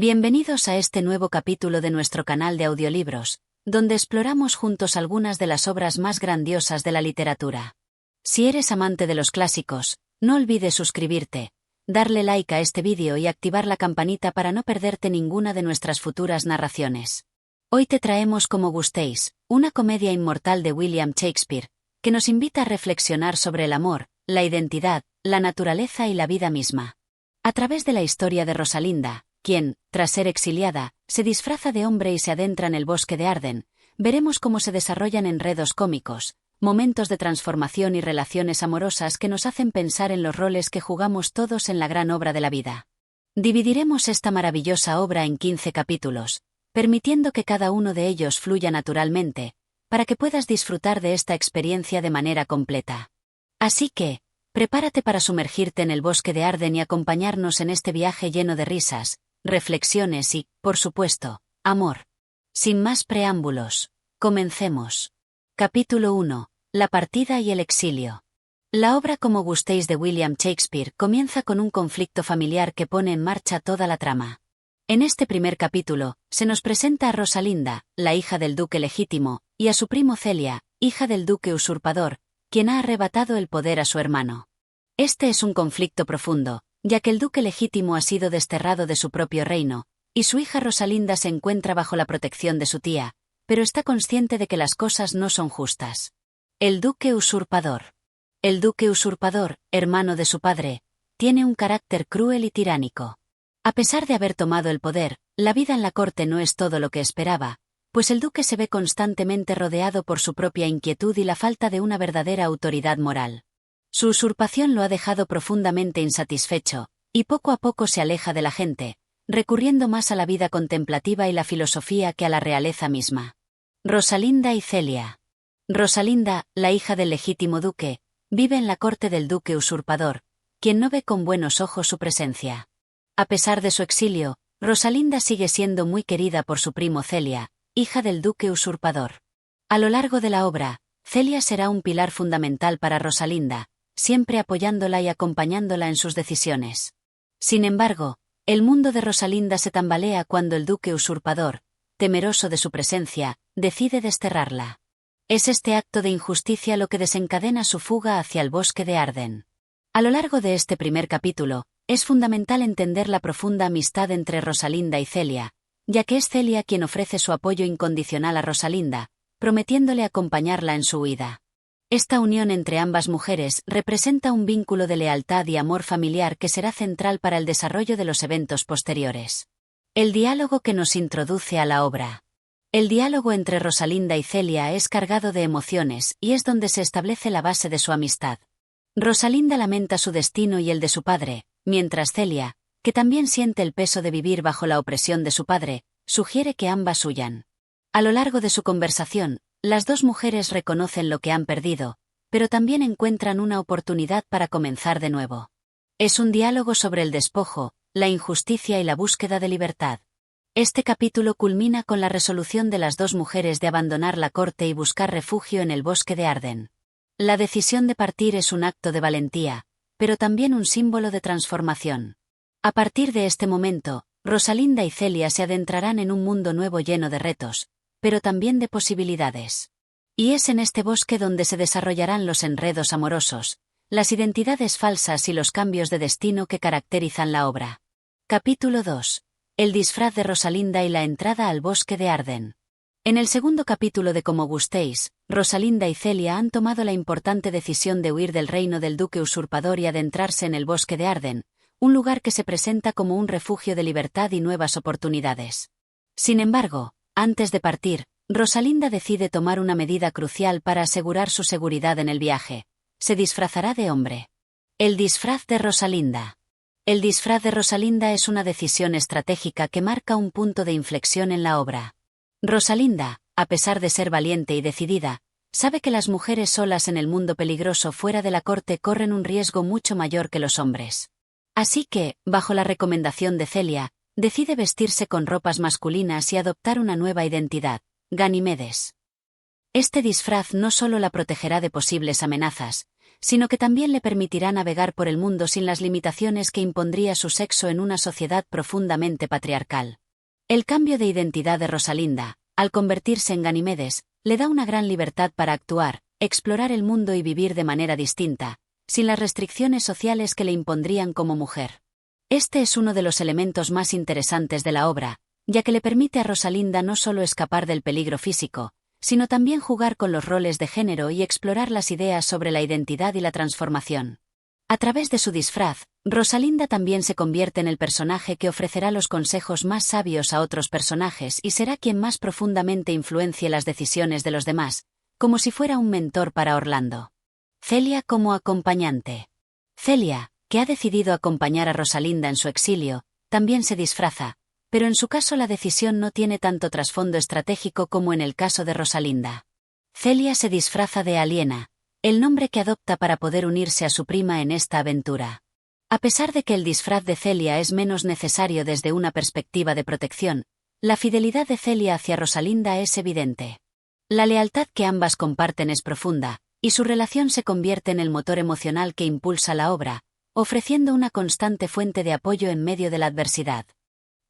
Bienvenidos a este nuevo capítulo de nuestro canal de audiolibros, donde exploramos juntos algunas de las obras más grandiosas de la literatura. Si eres amante de los clásicos, no olvides suscribirte, darle like a este vídeo y activar la campanita para no perderte ninguna de nuestras futuras narraciones. Hoy te traemos Como gustéis, una comedia inmortal de William Shakespeare, que nos invita a reflexionar sobre el amor, la identidad, la naturaleza y la vida misma. A través de la historia de Rosalinda, quien, tras ser exiliada, se disfraza de hombre y se adentra en el bosque de Arden, veremos cómo se desarrollan enredos cómicos, momentos de transformación y relaciones amorosas que nos hacen pensar en los roles que jugamos todos en la gran obra de la vida. Dividiremos esta maravillosa obra en 15 capítulos, permitiendo que cada uno de ellos fluya naturalmente, para que puedas disfrutar de esta experiencia de manera completa. Así que, prepárate para sumergirte en el bosque de Arden y acompañarnos en este viaje lleno de risas, reflexiones y, por supuesto, amor. Sin más preámbulos, comencemos. Capítulo 1. La partida y el exilio. La obra Como gustéis de William Shakespeare comienza con un conflicto familiar que pone en marcha toda la trama. En este primer capítulo, se nos presenta a Rosalinda, la hija del duque legítimo, y a su primo Celia, hija del duque usurpador, quien ha arrebatado el poder a su hermano. Este es un conflicto profundo, ya que el duque legítimo ha sido desterrado de su propio reino, y su hija Rosalinda se encuentra bajo la protección de su tía, pero está consciente de que las cosas no son justas. El duque usurpador. El duque usurpador, hermano de su padre, tiene un carácter cruel y tiránico. A pesar de haber tomado el poder, la vida en la corte no es todo lo que esperaba, pues el duque se ve constantemente rodeado por su propia inquietud y la falta de una verdadera autoridad moral. Su usurpación lo ha dejado profundamente insatisfecho, y poco a poco se aleja de la gente, recurriendo más a la vida contemplativa y la filosofía que a la realeza misma. Rosalinda y Celia. Rosalinda, la hija del legítimo duque, vive en la corte del duque usurpador, quien no ve con buenos ojos su presencia. A pesar de su exilio, Rosalinda sigue siendo muy querida por su primo Celia, hija del duque usurpador. A lo largo de la obra, Celia será un pilar fundamental para Rosalinda, siempre apoyándola y acompañándola en sus decisiones. Sin embargo, el mundo de Rosalinda se tambalea cuando el duque usurpador, temeroso de su presencia, decide desterrarla. Es este acto de injusticia lo que desencadena su fuga hacia el bosque de Arden. A lo largo de este primer capítulo, es fundamental entender la profunda amistad entre Rosalinda y Celia, ya que es Celia quien ofrece su apoyo incondicional a Rosalinda, prometiéndole acompañarla en su huida. Esta unión entre ambas mujeres representa un vínculo de lealtad y amor familiar que será central para el desarrollo de los eventos posteriores. El diálogo que nos introduce a la obra. El diálogo entre Rosalinda y Celia es cargado de emociones y es donde se establece la base de su amistad. Rosalinda lamenta su destino y el de su padre, mientras Celia, que también siente el peso de vivir bajo la opresión de su padre, sugiere que ambas huyan. A lo largo de su conversación, las dos mujeres reconocen lo que han perdido, pero también encuentran una oportunidad para comenzar de nuevo. Es un diálogo sobre el despojo, la injusticia y la búsqueda de libertad. Este capítulo culmina con la resolución de las dos mujeres de abandonar la corte y buscar refugio en el bosque de Arden. La decisión de partir es un acto de valentía, pero también un símbolo de transformación. A partir de este momento, Rosalinda y Celia se adentrarán en un mundo nuevo lleno de retos, pero también de posibilidades. Y es en este bosque donde se desarrollarán los enredos amorosos, las identidades falsas y los cambios de destino que caracterizan la obra. Capítulo 2. El disfraz de Rosalinda y la entrada al bosque de Arden. En el segundo capítulo de Como gustéis, Rosalinda y Celia han tomado la importante decisión de huir del reino del duque usurpador y adentrarse en el bosque de Arden, un lugar que se presenta como un refugio de libertad y nuevas oportunidades. Sin embargo, antes de partir, Rosalinda decide tomar una medida crucial para asegurar su seguridad en el viaje. Se disfrazará de hombre. El disfraz de Rosalinda. El disfraz de Rosalinda es una decisión estratégica que marca un punto de inflexión en la obra. Rosalinda, a pesar de ser valiente y decidida, sabe que las mujeres solas en el mundo peligroso fuera de la corte corren un riesgo mucho mayor que los hombres. Así que, bajo la recomendación de Celia, decide vestirse con ropas masculinas y adoptar una nueva identidad, Ganimedes. Este disfraz no solo la protegerá de posibles amenazas, sino que también le permitirá navegar por el mundo sin las limitaciones que impondría su sexo en una sociedad profundamente patriarcal. El cambio de identidad de Rosalinda, al convertirse en Ganimedes, le da una gran libertad para actuar, explorar el mundo y vivir de manera distinta, sin las restricciones sociales que le impondrían como mujer. Este es uno de los elementos más interesantes de la obra, ya que le permite a Rosalinda no solo escapar del peligro físico, sino también jugar con los roles de género y explorar las ideas sobre la identidad y la transformación. A través de su disfraz, Rosalinda también se convierte en el personaje que ofrecerá los consejos más sabios a otros personajes y será quien más profundamente influencie las decisiones de los demás, como si fuera un mentor para Orlando. Celia como acompañante. Celia, que ha decidido acompañar a Rosalinda en su exilio, también se disfraza, pero en su caso la decisión no tiene tanto trasfondo estratégico como en el caso de Rosalinda. Celia se disfraza de Aliena, el nombre que adopta para poder unirse a su prima en esta aventura. A pesar de que el disfraz de Celia es menos necesario desde una perspectiva de protección, la fidelidad de Celia hacia Rosalinda es evidente. La lealtad que ambas comparten es profunda, y su relación se convierte en el motor emocional que impulsa la obra, ofreciendo una constante fuente de apoyo en medio de la adversidad.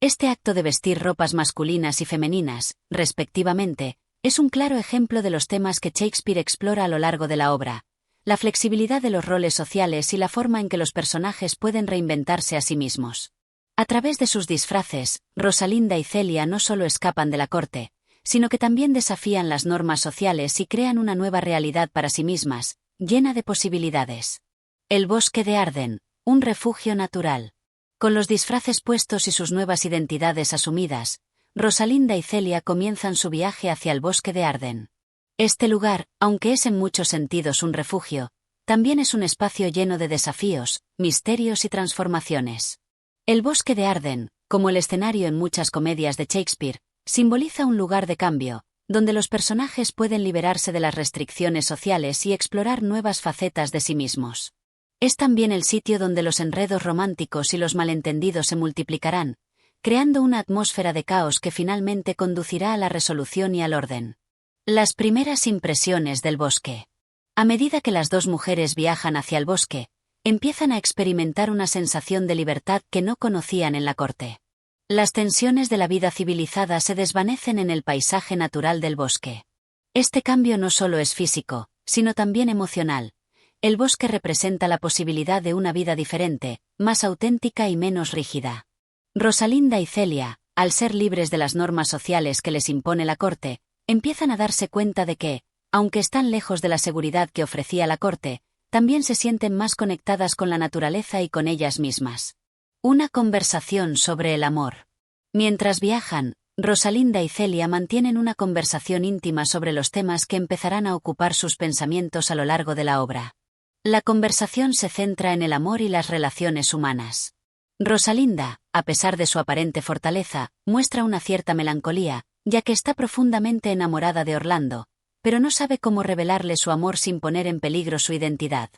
Este acto de vestir ropas masculinas y femeninas, respectivamente, es un claro ejemplo de los temas que Shakespeare explora a lo largo de la obra: la flexibilidad de los roles sociales y la forma en que los personajes pueden reinventarse a sí mismos. A través de sus disfraces, Rosalinda y Celia no solo escapan de la corte, sino que también desafían las normas sociales y crean una nueva realidad para sí mismas, llena de posibilidades. El bosque de Arden, un refugio natural. Con los disfraces puestos y sus nuevas identidades asumidas, Rosalinda y Celia comienzan su viaje hacia el bosque de Arden. Este lugar, aunque es en muchos sentidos un refugio, también es un espacio lleno de desafíos, misterios y transformaciones. El bosque de Arden, como el escenario en muchas comedias de Shakespeare, simboliza un lugar de cambio, donde los personajes pueden liberarse de las restricciones sociales y explorar nuevas facetas de sí mismos. Es también el sitio donde los enredos románticos y los malentendidos se multiplicarán, creando una atmósfera de caos que finalmente conducirá a la resolución y al orden. Las primeras impresiones del bosque. A medida que las dos mujeres viajan hacia el bosque, empiezan a experimentar una sensación de libertad que no conocían en la corte. Las tensiones de la vida civilizada se desvanecen en el paisaje natural del bosque. Este cambio no solo es físico, sino también emocional. El bosque representa la posibilidad de una vida diferente, más auténtica y menos rígida. Rosalinda y Celia, al ser libres de las normas sociales que les impone la corte, empiezan a darse cuenta de que, aunque están lejos de la seguridad que ofrecía la corte, también se sienten más conectadas con la naturaleza y con ellas mismas. Una conversación sobre el amor. Mientras viajan, Rosalinda y Celia mantienen una conversación íntima sobre los temas que empezarán a ocupar sus pensamientos a lo largo de la obra. La conversación se centra en el amor y las relaciones humanas. Rosalinda, a pesar de su aparente fortaleza, muestra una cierta melancolía, ya que está profundamente enamorada de Orlando, pero no sabe cómo revelarle su amor sin poner en peligro su identidad.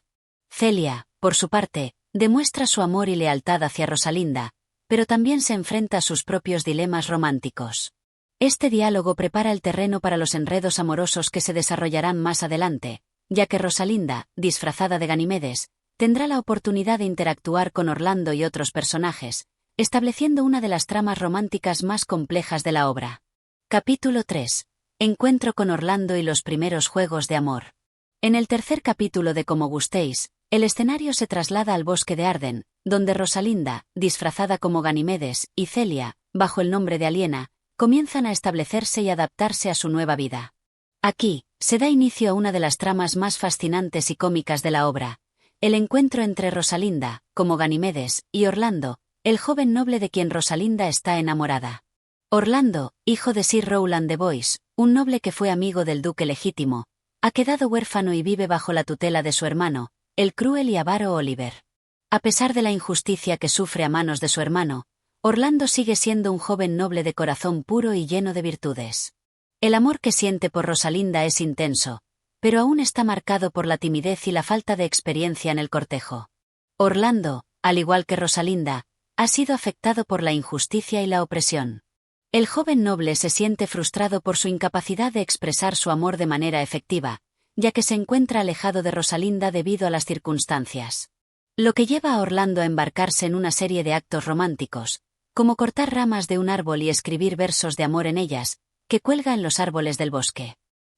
Celia, por su parte, demuestra su amor y lealtad hacia Rosalinda, pero también se enfrenta a sus propios dilemas románticos. Este diálogo prepara el terreno para los enredos amorosos que se desarrollarán más adelante, ya que Rosalinda, disfrazada de Ganimedes, tendrá la oportunidad de interactuar con Orlando y otros personajes, estableciendo una de las tramas románticas más complejas de la obra. Capítulo 3. Encuentro con Orlando y los primeros juegos de amor. En el tercer capítulo de Como gustéis, el escenario se traslada al bosque de Arden, donde Rosalinda, disfrazada como Ganimedes, y Celia, bajo el nombre de Aliena, comienzan a establecerse y adaptarse a su nueva vida. Aquí, se da inicio a una de las tramas más fascinantes y cómicas de la obra: el encuentro entre Rosalinda, como Ganimedes, y Orlando, el joven noble de quien Rosalinda está enamorada. Orlando, hijo de Sir Rowland de Boys, un noble que fue amigo del duque legítimo, ha quedado huérfano y vive bajo la tutela de su hermano, el cruel y avaro Oliver. A pesar de la injusticia que sufre a manos de su hermano, Orlando sigue siendo un joven noble de corazón puro y lleno de virtudes. El amor que siente por Rosalinda es intenso, pero aún está marcado por la timidez y la falta de experiencia en el cortejo. Orlando, al igual que Rosalinda, ha sido afectado por la injusticia y la opresión. El joven noble se siente frustrado por su incapacidad de expresar su amor de manera efectiva, ya que se encuentra alejado de Rosalinda debido a las circunstancias. Lo que lleva a Orlando a embarcarse en una serie de actos románticos, como cortar ramas de un árbol y escribir versos de amor en ellas, que cuelga en los árboles del bosque.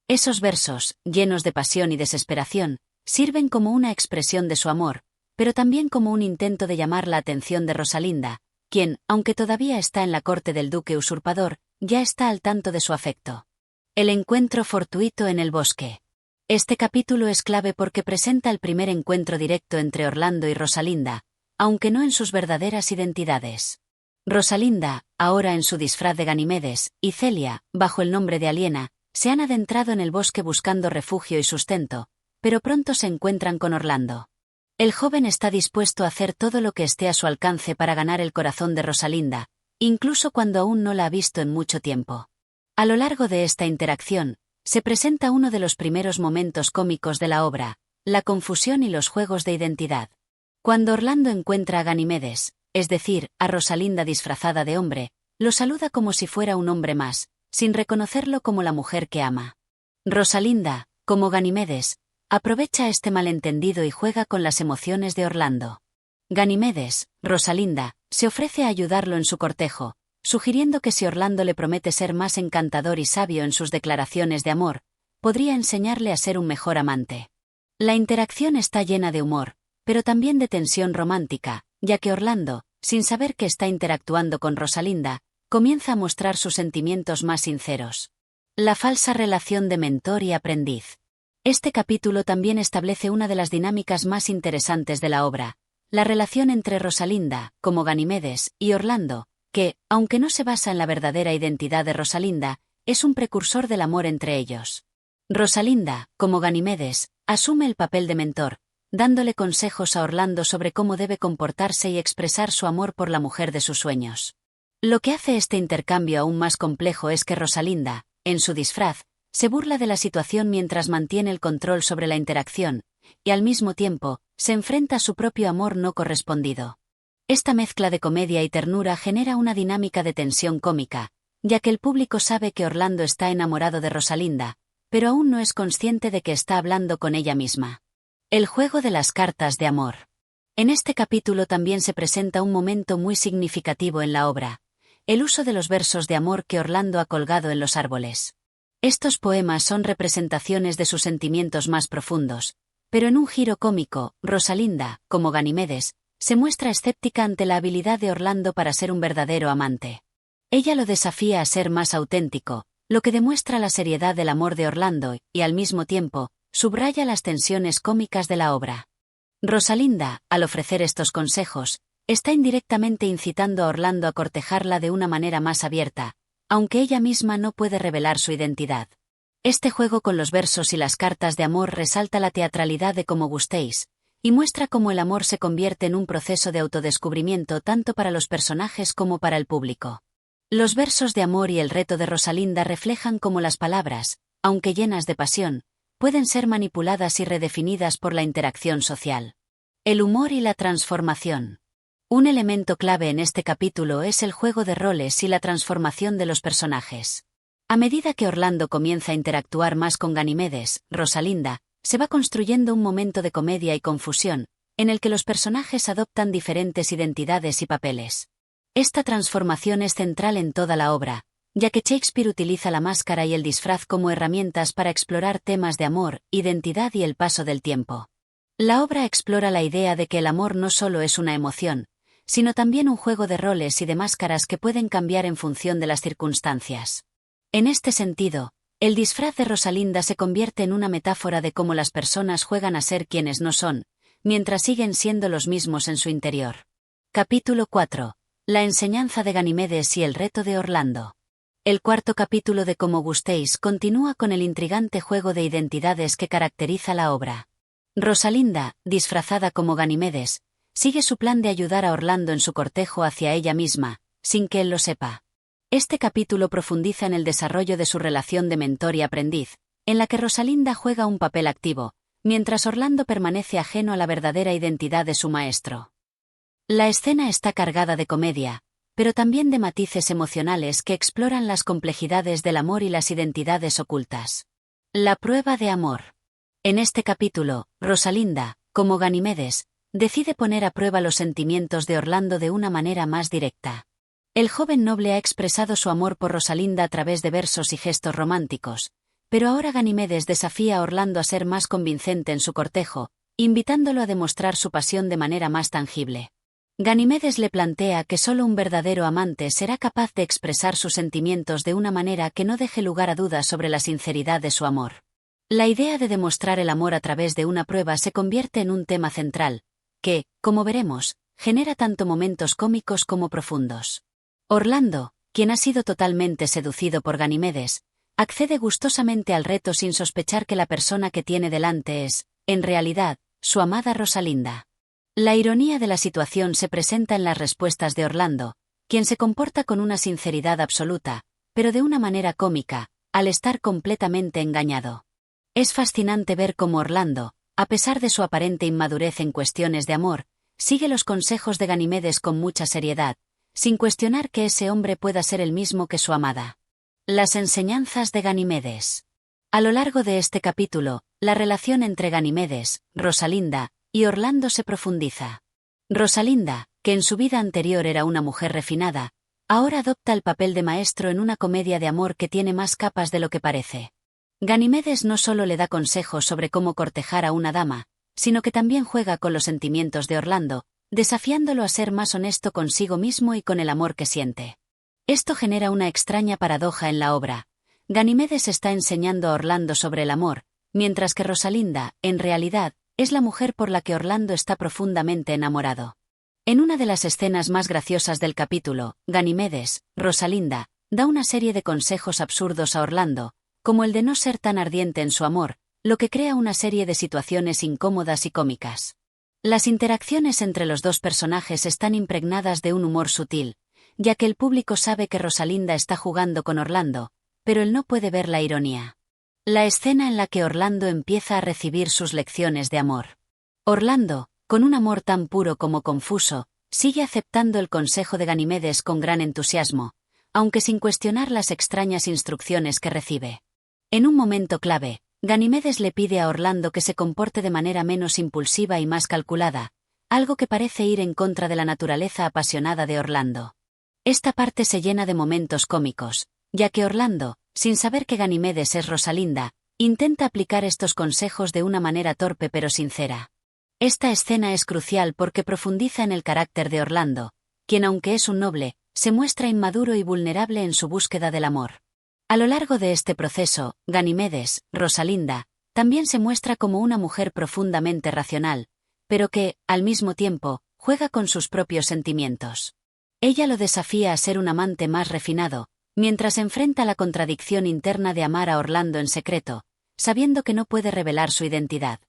Esos versos, llenos de pasión y desesperación, sirven como una expresión de su amor, pero también como un intento de llamar la atención de Rosalinda, quien, aunque todavía está en la corte del duque usurpador, ya está al tanto de su afecto. El encuentro fortuito en el bosque. Este capítulo es clave porque presenta el primer encuentro directo entre Orlando y Rosalinda, aunque no en sus verdaderas identidades. Rosalinda, ahora en su disfraz de Ganimedes, y Celia, bajo el nombre de Aliena, se han adentrado en el bosque buscando refugio y sustento, pero pronto se encuentran con Orlando. El joven está dispuesto a hacer todo lo que esté a su alcance para ganar el corazón de Rosalinda, incluso cuando aún no la ha visto en mucho tiempo. A lo largo de esta interacción, se presenta uno de los primeros momentos cómicos de la obra, la confusión y los juegos de identidad. Cuando Orlando encuentra a Ganimedes, es decir, a Rosalinda disfrazada de hombre, lo saluda como si fuera un hombre más, sin reconocerlo como la mujer que ama. Rosalinda, como Ganimedes, aprovecha este malentendido y juega con las emociones de Orlando. Ganimedes, Rosalinda, se ofrece a ayudarlo en su cortejo, sugiriendo que si Orlando le promete ser más encantador y sabio en sus declaraciones de amor, podría enseñarle a ser un mejor amante. La interacción está llena de humor, pero también de tensión romántica, ya que Orlando, sin saber que está interactuando con Rosalinda, comienza a mostrar sus sentimientos más sinceros. La falsa relación de mentor y aprendiz. Este capítulo también establece una de las dinámicas más interesantes de la obra, la relación entre Rosalinda, como Ganimedes, y Orlando, que, aunque no se basa en la verdadera identidad de Rosalinda, es un precursor del amor entre ellos. Rosalinda, como Ganimedes, asume el papel de mentor, dándole consejos a Orlando sobre cómo debe comportarse y expresar su amor por la mujer de sus sueños. Lo que hace este intercambio aún más complejo es que Rosalinda, en su disfraz, se burla de la situación mientras mantiene el control sobre la interacción, y al mismo tiempo, se enfrenta a su propio amor no correspondido. Esta mezcla de comedia y ternura genera una dinámica de tensión cómica, ya que el público sabe que Orlando está enamorado de Rosalinda, pero aún no es consciente de que está hablando con ella misma. El juego de las cartas de amor. En este capítulo también se presenta un momento muy significativo en la obra, el uso de los versos de amor que Orlando ha colgado en los árboles. Estos poemas son representaciones de sus sentimientos más profundos, pero en un giro cómico, Rosalinda, como Ganimedes, se muestra escéptica ante la habilidad de Orlando para ser un verdadero amante. Ella lo desafía a ser más auténtico, lo que demuestra la seriedad del amor de Orlando y, al mismo tiempo, subraya las tensiones cómicas de la obra. Rosalinda, al ofrecer estos consejos, está indirectamente incitando a Orlando a cortejarla de una manera más abierta, aunque ella misma no puede revelar su identidad. Este juego con los versos y las cartas de amor resalta la teatralidad de Como gustéis, y muestra cómo el amor se convierte en un proceso de autodescubrimiento tanto para los personajes como para el público. Los versos de amor y el reto de Rosalinda reflejan cómo las palabras, aunque llenas de pasión, pueden ser manipuladas y redefinidas por la interacción social. El humor y la transformación. Un elemento clave en este capítulo es el juego de roles y la transformación de los personajes. A medida que Orlando comienza a interactuar más con Ganimedes, Rosalinda, se va construyendo un momento de comedia y confusión, en el que los personajes adoptan diferentes identidades y papeles. Esta transformación es central en toda la obra, ya que Shakespeare utiliza la máscara y el disfraz como herramientas para explorar temas de amor, identidad y el paso del tiempo. La obra explora la idea de que el amor no solo es una emoción, sino también un juego de roles y de máscaras que pueden cambiar en función de las circunstancias. En este sentido, el disfraz de Rosalinda se convierte en una metáfora de cómo las personas juegan a ser quienes no son, mientras siguen siendo los mismos en su interior. Capítulo 4. La enseñanza de Ganimedes y el reto de Orlando. El cuarto capítulo de Como gustéis continúa con el intrigante juego de identidades que caracteriza la obra. Rosalinda, disfrazada como Ganimedes, sigue su plan de ayudar a Orlando en su cortejo hacia ella misma, sin que él lo sepa. Este capítulo profundiza en el desarrollo de su relación de mentor y aprendiz, en la que Rosalinda juega un papel activo, mientras Orlando permanece ajeno a la verdadera identidad de su maestro. La escena está cargada de comedia, pero también de matices emocionales que exploran las complejidades del amor y las identidades ocultas. La prueba de amor. En este capítulo, Rosalinda, como Ganimedes, decide poner a prueba los sentimientos de Orlando de una manera más directa. El joven noble ha expresado su amor por Rosalinda a través de versos y gestos románticos, pero ahora Ganimedes desafía a Orlando a ser más convincente en su cortejo, invitándolo a demostrar su pasión de manera más tangible. Ganimedes le plantea que solo un verdadero amante será capaz de expresar sus sentimientos de una manera que no deje lugar a dudas sobre la sinceridad de su amor. La idea de demostrar el amor a través de una prueba se convierte en un tema central, que, como veremos, genera tanto momentos cómicos como profundos. Orlando, quien ha sido totalmente seducido por Ganimedes, accede gustosamente al reto sin sospechar que la persona que tiene delante es, en realidad, su amada Rosalinda. La ironía de la situación se presenta en las respuestas de Orlando, quien se comporta con una sinceridad absoluta, pero de una manera cómica, al estar completamente engañado. Es fascinante ver cómo Orlando, a pesar de su aparente inmadurez en cuestiones de amor, sigue los consejos de Ganimedes con mucha seriedad, sin cuestionar que ese hombre pueda ser el mismo que su amada. Las enseñanzas de Ganimedes. A lo largo de este capítulo, la relación entre Ganimedes, Rosalinda y Orlando se profundiza. Rosalinda, que en su vida anterior era una mujer refinada, ahora adopta el papel de maestro en una comedia de amor que tiene más capas de lo que parece. Ganimedes no solo le da consejos sobre cómo cortejar a una dama, sino que también juega con los sentimientos de Orlando, desafiándolo a ser más honesto consigo mismo y con el amor que siente. Esto genera una extraña paradoja en la obra. Ganimedes está enseñando a Orlando sobre el amor, mientras que Rosalinda, en realidad, es la mujer por la que Orlando está profundamente enamorado. En una de las escenas más graciosas del capítulo, Ganimedes, Rosalinda, da una serie de consejos absurdos a Orlando, como el de no ser tan ardiente en su amor, lo que crea una serie de situaciones incómodas y cómicas. Las interacciones entre los dos personajes están impregnadas de un humor sutil, ya que el público sabe que Rosalinda está jugando con Orlando, pero él no puede ver la ironía. La escena en la que Orlando empieza a recibir sus lecciones de amor. Orlando, con un amor tan puro como confuso, sigue aceptando el consejo de Ganimedes con gran entusiasmo, aunque sin cuestionar las extrañas instrucciones que recibe. En un momento clave, Ganimedes le pide a Orlando que se comporte de manera menos impulsiva y más calculada, algo que parece ir en contra de la naturaleza apasionada de Orlando. Esta parte se llena de momentos cómicos, ya que Orlando, sin saber que Ganimedes es Rosalinda, intenta aplicar estos consejos de una manera torpe pero sincera. Esta escena es crucial porque profundiza en el carácter de Orlando, quien aunque es un noble, se muestra inmaduro y vulnerable en su búsqueda del amor. A lo largo de este proceso, Ganimedes, Rosalinda, también se muestra como una mujer profundamente racional, pero que, al mismo tiempo, juega con sus propios sentimientos. Ella lo desafía a ser un amante más refinado, mientras enfrenta la contradicción interna de amar a Orlando en secreto, sabiendo que no puede revelar su identidad.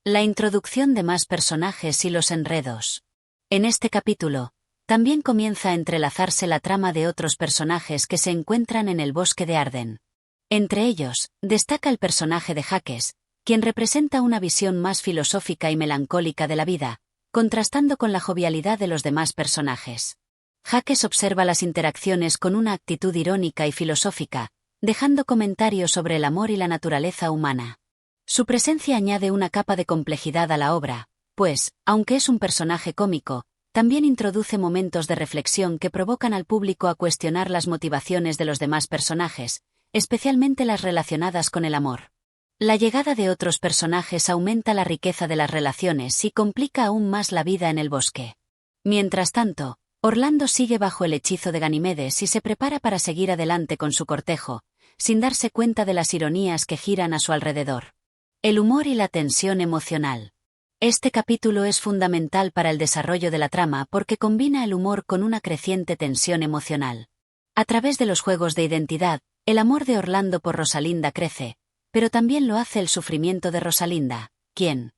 La introducción de más personajes y los enredos. En este capítulo, también comienza a entrelazarse la trama de otros personajes que se encuentran en el bosque de Arden. Entre ellos, destaca el personaje de Jaques, quien representa una visión más filosófica y melancólica de la vida, contrastando con la jovialidad de los demás personajes. Jaques observa las interacciones con una actitud irónica y filosófica, dejando comentarios sobre el amor y la naturaleza humana. Su presencia añade una capa de complejidad a la obra, pues, aunque es un personaje cómico, también introduce momentos de reflexión que provocan al público a cuestionar las motivaciones de los demás personajes, especialmente las relacionadas con el amor. La llegada de otros personajes aumenta la riqueza de las relaciones y complica aún más la vida en el bosque. Mientras tanto, Orlando sigue bajo el hechizo de Ganimedes y se prepara para seguir adelante con su cortejo, sin darse cuenta de las ironías que giran a su alrededor. El humor y la tensión emocional. Este capítulo es fundamental para el desarrollo de la trama porque combina el humor con una creciente tensión emocional. A través de los juegos de identidad, el amor de Orlando por Rosalinda crece, pero también lo hace el sufrimiento de Rosalinda, quien,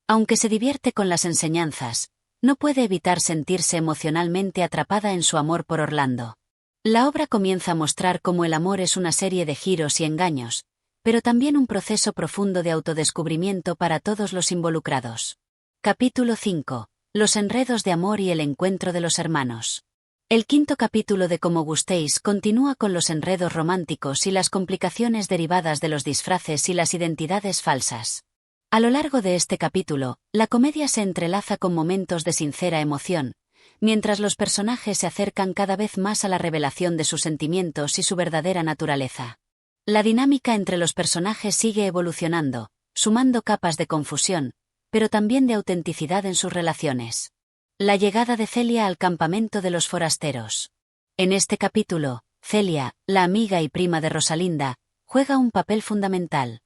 aunque se divierte con las enseñanzas, no puede evitar sentirse emocionalmente atrapada en su amor por Orlando. La obra comienza a mostrar cómo el amor es una serie de giros y engaños, pero también un proceso profundo de autodescubrimiento para todos los involucrados. Capítulo 5. Los enredos de amor y el encuentro de los hermanos. El quinto capítulo de Como gustéis continúa con los enredos románticos y las complicaciones derivadas de los disfraces y las identidades falsas. A lo largo de este capítulo, la comedia se entrelaza con momentos de sincera emoción, mientras los personajes se acercan cada vez más a la revelación de sus sentimientos y su verdadera naturaleza. La dinámica entre los personajes sigue evolucionando, sumando capas de confusión, pero también de autenticidad en sus relaciones. La llegada de Celia al campamento de los forasteros. En este capítulo, Celia, la amiga y prima de Rosalinda, juega un papel fundamental.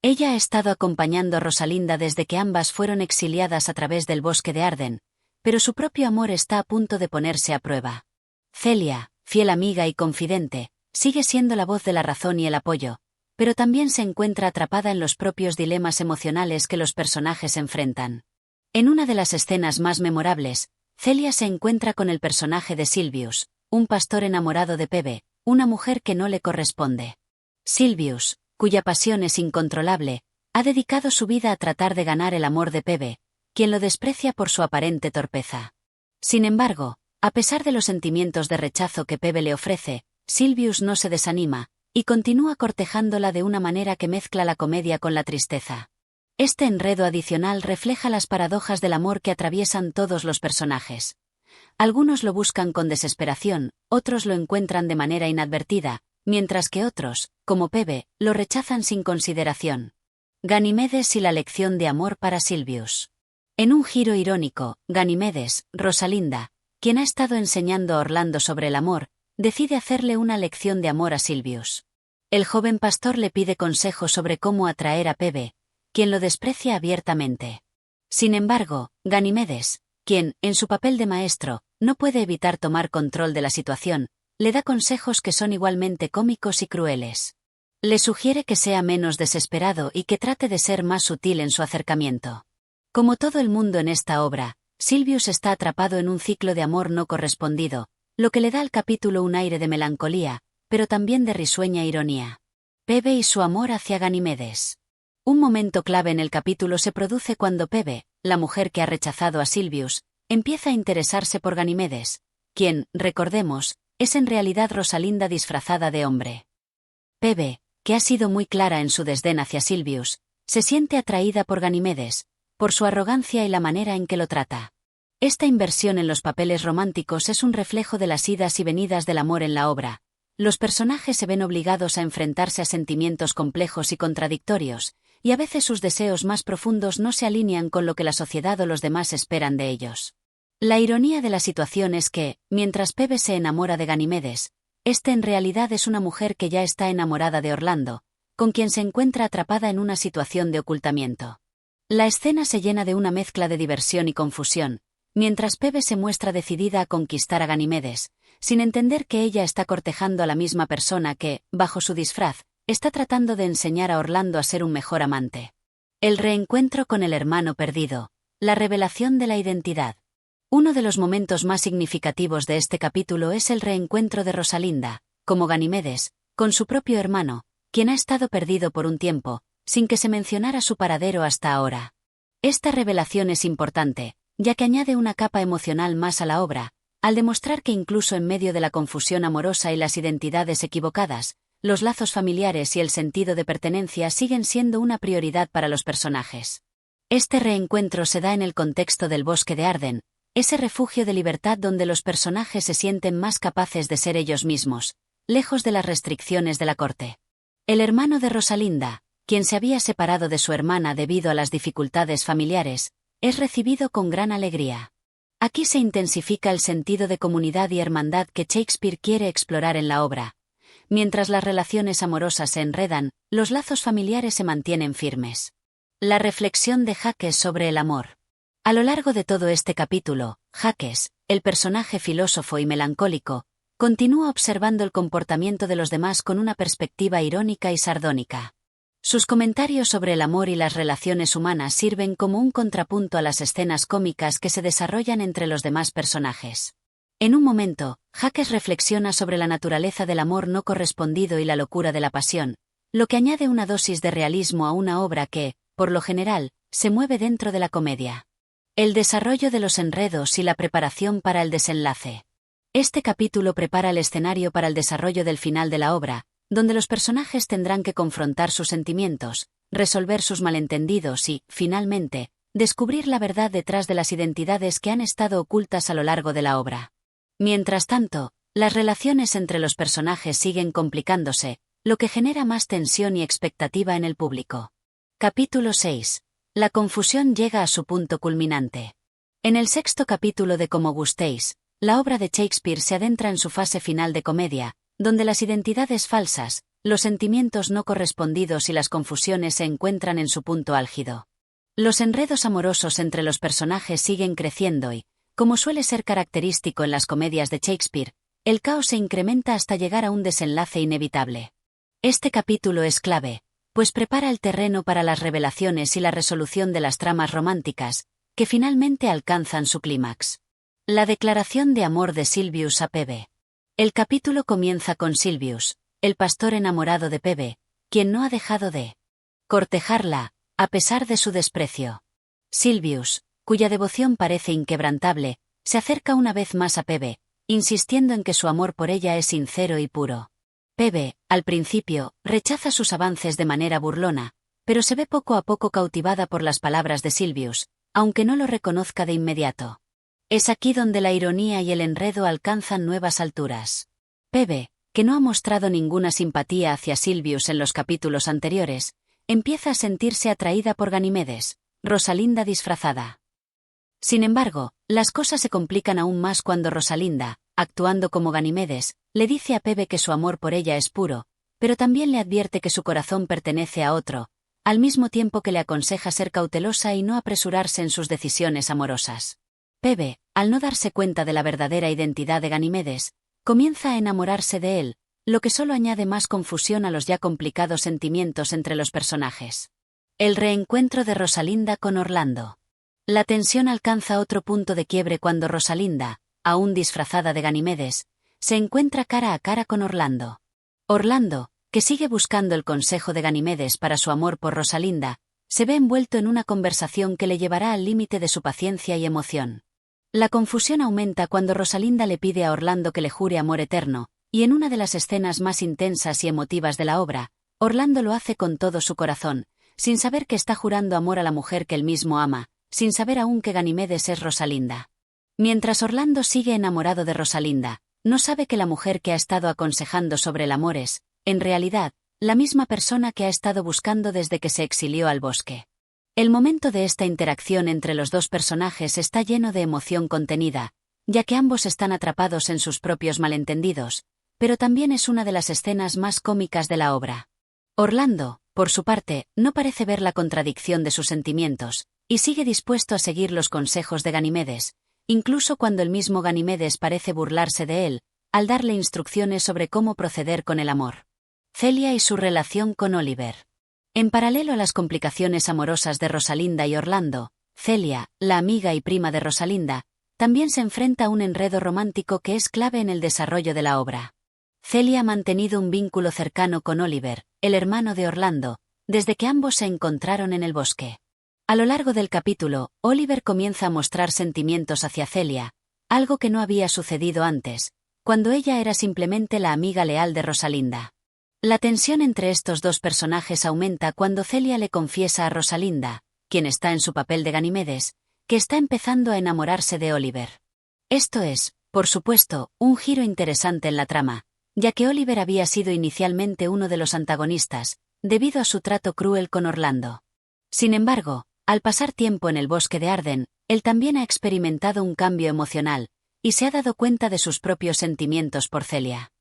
Ella ha estado acompañando a Rosalinda desde que ambas fueron exiliadas a través del bosque de Arden, pero su propio amor está a punto de ponerse a prueba. Celia, fiel amiga y confidente, sigue siendo la voz de la razón y el apoyo, pero también se encuentra atrapada en los propios dilemas emocionales que los personajes enfrentan. En una de las escenas más memorables, Celia se encuentra con el personaje de Silvius, un pastor enamorado de Phoebe, una mujer que no le corresponde. Silvius, cuya pasión es incontrolable, ha dedicado su vida a tratar de ganar el amor de Phoebe, quien lo desprecia por su aparente torpeza. Sin embargo, a pesar de los sentimientos de rechazo que Phoebe le ofrece, Silvius no se desanima, y continúa cortejándola de una manera que mezcla la comedia con la tristeza. Este enredo adicional refleja las paradojas del amor que atraviesan todos los personajes. Algunos lo buscan con desesperación, otros lo encuentran de manera inadvertida, mientras que otros, como Phoebe, lo rechazan sin consideración. Ganimedes y la lección de amor para Silvius. En un giro irónico, Ganimedes, Rosalinda, quien ha estado enseñando a Orlando sobre el amor, decide hacerle una lección de amor a Silvius. El joven pastor le pide consejo sobre cómo atraer a Phoebe, quien lo desprecia abiertamente. Sin embargo, Ganimedes, quien, en su papel de maestro, no puede evitar tomar control de la situación, le da consejos que son igualmente cómicos y crueles. Le sugiere que sea menos desesperado y que trate de ser más sutil en su acercamiento. Como todo el mundo en esta obra, Silvius está atrapado en un ciclo de amor no correspondido, lo que le da al capítulo un aire de melancolía, pero también de risueña ironía. Phoebe y su amor hacia Ganimedes. Un momento clave en el capítulo se produce cuando Phoebe, la mujer que ha rechazado a Silvius, empieza a interesarse por Ganimedes, quien, recordemos, es en realidad Rosalinda disfrazada de hombre. Phoebe, que ha sido muy clara en su desdén hacia Silvius, se siente atraída por Ganimedes, por su arrogancia y la manera en que lo trata. Esta inversión en los papeles románticos es un reflejo de las idas y venidas del amor en la obra. Los personajes se ven obligados a enfrentarse a sentimientos complejos y contradictorios, y a veces sus deseos más profundos no se alinean con lo que la sociedad o los demás esperan de ellos. La ironía de la situación es que, mientras Phoebe se enamora de Ganimedes, este en realidad es una mujer que ya está enamorada de Orlando, con quien se encuentra atrapada en una situación de ocultamiento. La escena se llena de una mezcla de diversión y confusión, mientras Phoebe se muestra decidida a conquistar a Ganimedes, sin entender que ella está cortejando a la misma persona que, bajo su disfraz, está tratando de enseñar a Orlando a ser un mejor amante. El reencuentro con el hermano perdido. La revelación de la identidad. Uno de los momentos más significativos de este capítulo es el reencuentro de Rosalinda, como Ganimedes, con su propio hermano, quien ha estado perdido por un tiempo, sin que se mencionara su paradero hasta ahora. Esta revelación es importante, ya que añade una capa emocional más a la obra, al demostrar que incluso en medio de la confusión amorosa y las identidades equivocadas, los lazos familiares y el sentido de pertenencia siguen siendo una prioridad para los personajes. Este reencuentro se da en el contexto del bosque de Arden, ese refugio de libertad donde los personajes se sienten más capaces de ser ellos mismos, lejos de las restricciones de la corte. El hermano de Rosalinda, quien se había separado de su hermana debido a las dificultades familiares, es recibido con gran alegría. Aquí se intensifica el sentido de comunidad y hermandad que Shakespeare quiere explorar en la obra. Mientras las relaciones amorosas se enredan, los lazos familiares se mantienen firmes. La reflexión de Jacques sobre el amor. A lo largo de todo este capítulo, Jacques, el personaje filósofo y melancólico, continúa observando el comportamiento de los demás con una perspectiva irónica y sardónica. Sus comentarios sobre el amor y las relaciones humanas sirven como un contrapunto a las escenas cómicas que se desarrollan entre los demás personajes. En un momento, Jacques reflexiona sobre la naturaleza del amor no correspondido y la locura de la pasión, lo que añade una dosis de realismo a una obra que, por lo general, se mueve dentro de la comedia. El desarrollo de los enredos y la preparación para el desenlace. Este capítulo prepara el escenario para el desarrollo del final de la obra, donde los personajes tendrán que confrontar sus sentimientos, resolver sus malentendidos y, finalmente, descubrir la verdad detrás de las identidades que han estado ocultas a lo largo de la obra. Mientras tanto, las relaciones entre los personajes siguen complicándose, lo que genera más tensión y expectativa en el público. Capítulo 6. La confusión llega a su punto culminante. En el sexto capítulo de Como gustéis, la obra de Shakespeare se adentra en su fase final de comedia, donde las identidades falsas, los sentimientos no correspondidos y las confusiones se encuentran en su punto álgido. Los enredos amorosos entre los personajes siguen creciendo y, como suele ser característico en las comedias de Shakespeare, el caos se incrementa hasta llegar a un desenlace inevitable. Este capítulo es clave, pues prepara el terreno para las revelaciones y la resolución de las tramas románticas, que finalmente alcanzan su clímax. La declaración de amor de Silvius a Phoebe. El capítulo comienza con Silvius, el pastor enamorado de Phoebe, quien no ha dejado de cortejarla, a pesar de su desprecio. Silvius, cuya devoción parece inquebrantable, se acerca una vez más a Phoebe, insistiendo en que su amor por ella es sincero y puro. Phoebe, al principio, rechaza sus avances de manera burlona, pero se ve poco a poco cautivada por las palabras de Silvius, aunque no lo reconozca de inmediato. Es aquí donde la ironía y el enredo alcanzan nuevas alturas. Phoebe, que no ha mostrado ninguna simpatía hacia Silvius en los capítulos anteriores, empieza a sentirse atraída por Ganimedes, Rosalinda disfrazada. Sin embargo, las cosas se complican aún más cuando Rosalinda, actuando como Ganimedes, le dice a Phoebe que su amor por ella es puro, pero también le advierte que su corazón pertenece a otro, al mismo tiempo que le aconseja ser cautelosa y no apresurarse en sus decisiones amorosas. Phoebe, al no darse cuenta de la verdadera identidad de Ganimedes, comienza a enamorarse de él, lo que solo añade más confusión a los ya complicados sentimientos entre los personajes. El reencuentro de Rosalinda con Orlando. La tensión alcanza otro punto de quiebre cuando Rosalinda, aún disfrazada de Ganimedes, se encuentra cara a cara con Orlando. Orlando, que sigue buscando el consejo de Ganimedes para su amor por Rosalinda, se ve envuelto en una conversación que le llevará al límite de su paciencia y emoción. La confusión aumenta cuando Rosalinda le pide a Orlando que le jure amor eterno, y en una de las escenas más intensas y emotivas de la obra, Orlando lo hace con todo su corazón, sin saber que está jurando amor a la mujer que él mismo ama, sin saber aún que Ganimedes es Rosalinda. Mientras Orlando sigue enamorado de Rosalinda, no sabe que la mujer que ha estado aconsejando sobre el amor es, en realidad, la misma persona que ha estado buscando desde que se exilió al bosque. El momento de esta interacción entre los dos personajes está lleno de emoción contenida, ya que ambos están atrapados en sus propios malentendidos, pero también es una de las escenas más cómicas de la obra. Orlando, por su parte, no parece ver la contradicción de sus sentimientos, y sigue dispuesto a seguir los consejos de Ganimedes, incluso cuando el mismo Ganimedes parece burlarse de él, al darle instrucciones sobre cómo proceder con el amor. Celia y su relación con Oliver. En paralelo a las complicaciones amorosas de Rosalinda y Orlando, Celia, la amiga y prima de Rosalinda, también se enfrenta a un enredo romántico que es clave en el desarrollo de la obra. Celia ha mantenido un vínculo cercano con Oliver, el hermano de Orlando, desde que ambos se encontraron en el bosque. A lo largo del capítulo, Oliver comienza a mostrar sentimientos hacia Celia, algo que no había sucedido antes, cuando ella era simplemente la amiga leal de Rosalinda. La tensión entre estos dos personajes aumenta cuando Celia le confiesa a Rosalinda, quien está en su papel de Ganimedes, que está empezando a enamorarse de Oliver. Esto es, por supuesto, un giro interesante en la trama, ya que Oliver había sido inicialmente uno de los antagonistas, debido a su trato cruel con Orlando. Sin embargo, al pasar tiempo en el bosque de Arden, él también ha experimentado un cambio emocional, y se ha dado cuenta de sus propios sentimientos por Celia.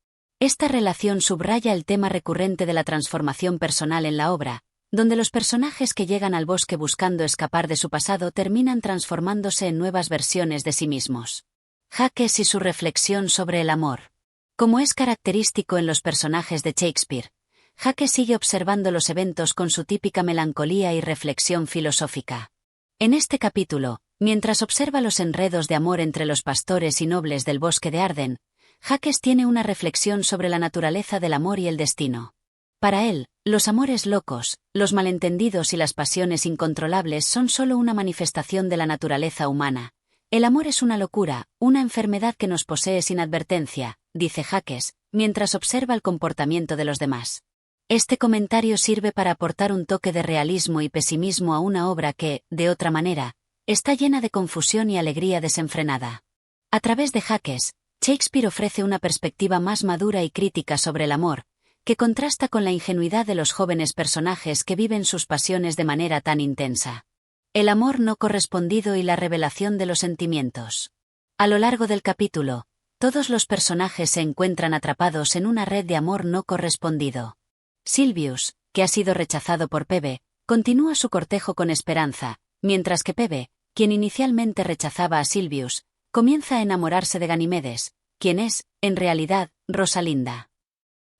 Esta relación subraya el tema recurrente de la transformación personal en la obra, donde los personajes que llegan al bosque buscando escapar de su pasado terminan transformándose en nuevas versiones de sí mismos. Jaques y su reflexión sobre el amor. Como es característico en los personajes de Shakespeare, Jaques sigue observando los eventos con su típica melancolía y reflexión filosófica. En este capítulo, mientras observa los enredos de amor entre los pastores y nobles del bosque de Arden, Jaques tiene una reflexión sobre la naturaleza del amor y el destino. Para él, los amores locos, los malentendidos y las pasiones incontrolables son solo una manifestación de la naturaleza humana. El amor es una locura, una enfermedad que nos posee sin advertencia, dice Jaques, mientras observa el comportamiento de los demás. Este comentario sirve para aportar un toque de realismo y pesimismo a una obra que, de otra manera, está llena de confusión y alegría desenfrenada. A través de Jaques, Shakespeare ofrece una perspectiva más madura y crítica sobre el amor, que contrasta con la ingenuidad de los jóvenes personajes que viven sus pasiones de manera tan intensa. El amor no correspondido y la revelación de los sentimientos. A lo largo del capítulo, todos los personajes se encuentran atrapados en una red de amor no correspondido. Silvius, que ha sido rechazado por Phoebe, continúa su cortejo con esperanza, mientras que Phoebe, quien inicialmente rechazaba a Silvius, comienza a enamorarse de Ganimedes, quien es, en realidad, Rosalinda.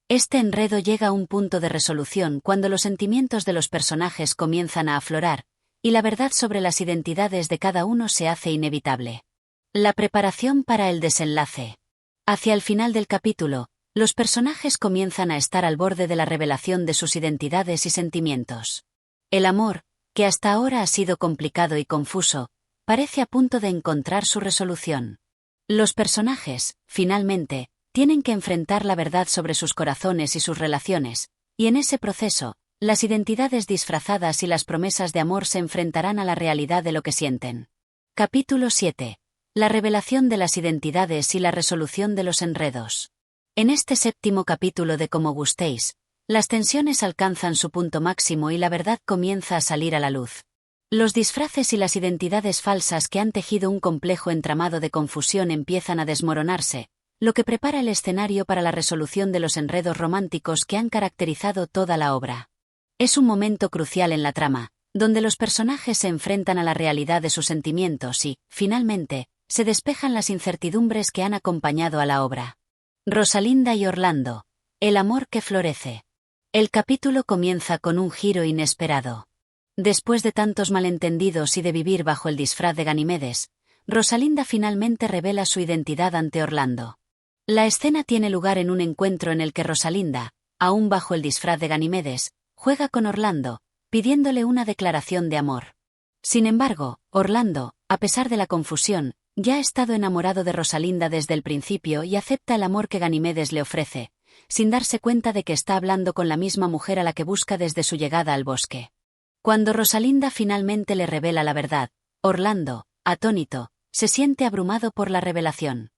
Este enredo llega a un punto de resolución cuando los sentimientos de los personajes comienzan a aflorar, y la verdad sobre las identidades de cada uno se hace inevitable. La preparación para el desenlace. Hacia el final del capítulo, los personajes comienzan a estar al borde de la revelación de sus identidades y sentimientos. El amor, que hasta ahora ha sido complicado y confuso, parece a punto de encontrar su resolución. Los personajes, finalmente, tienen que enfrentar la verdad sobre sus corazones y sus relaciones, y en ese proceso, las identidades disfrazadas y las promesas de amor se enfrentarán a la realidad de lo que sienten. Capítulo 7. La revelación de las identidades y la resolución de los enredos. En este séptimo capítulo de Como gustéis, las tensiones alcanzan su punto máximo y la verdad comienza a salir a la luz. Los disfraces y las identidades falsas que han tejido un complejo entramado de confusión empiezan a desmoronarse, lo que prepara el escenario para la resolución de los enredos románticos que han caracterizado toda la obra. Es un momento crucial en la trama, donde los personajes se enfrentan a la realidad de sus sentimientos y, finalmente, se despejan las incertidumbres que han acompañado a la obra. Rosalinda y Orlando. El amor que florece. El capítulo comienza con un giro inesperado. Después de tantos malentendidos y de vivir bajo el disfraz de Ganimedes, Rosalinda finalmente revela su identidad ante Orlando. La escena tiene lugar en un encuentro en el que Rosalinda, aún bajo el disfraz de Ganimedes, juega con Orlando, pidiéndole una declaración de amor. Sin embargo, Orlando, a pesar de la confusión, ya ha estado enamorado de Rosalinda desde el principio y acepta el amor que Ganimedes le ofrece, sin darse cuenta de que está hablando con la misma mujer a la que busca desde su llegada al bosque. Cuando Rosalinda finalmente le revela la verdad, Orlando, atónito, se siente abrumado por la revelación.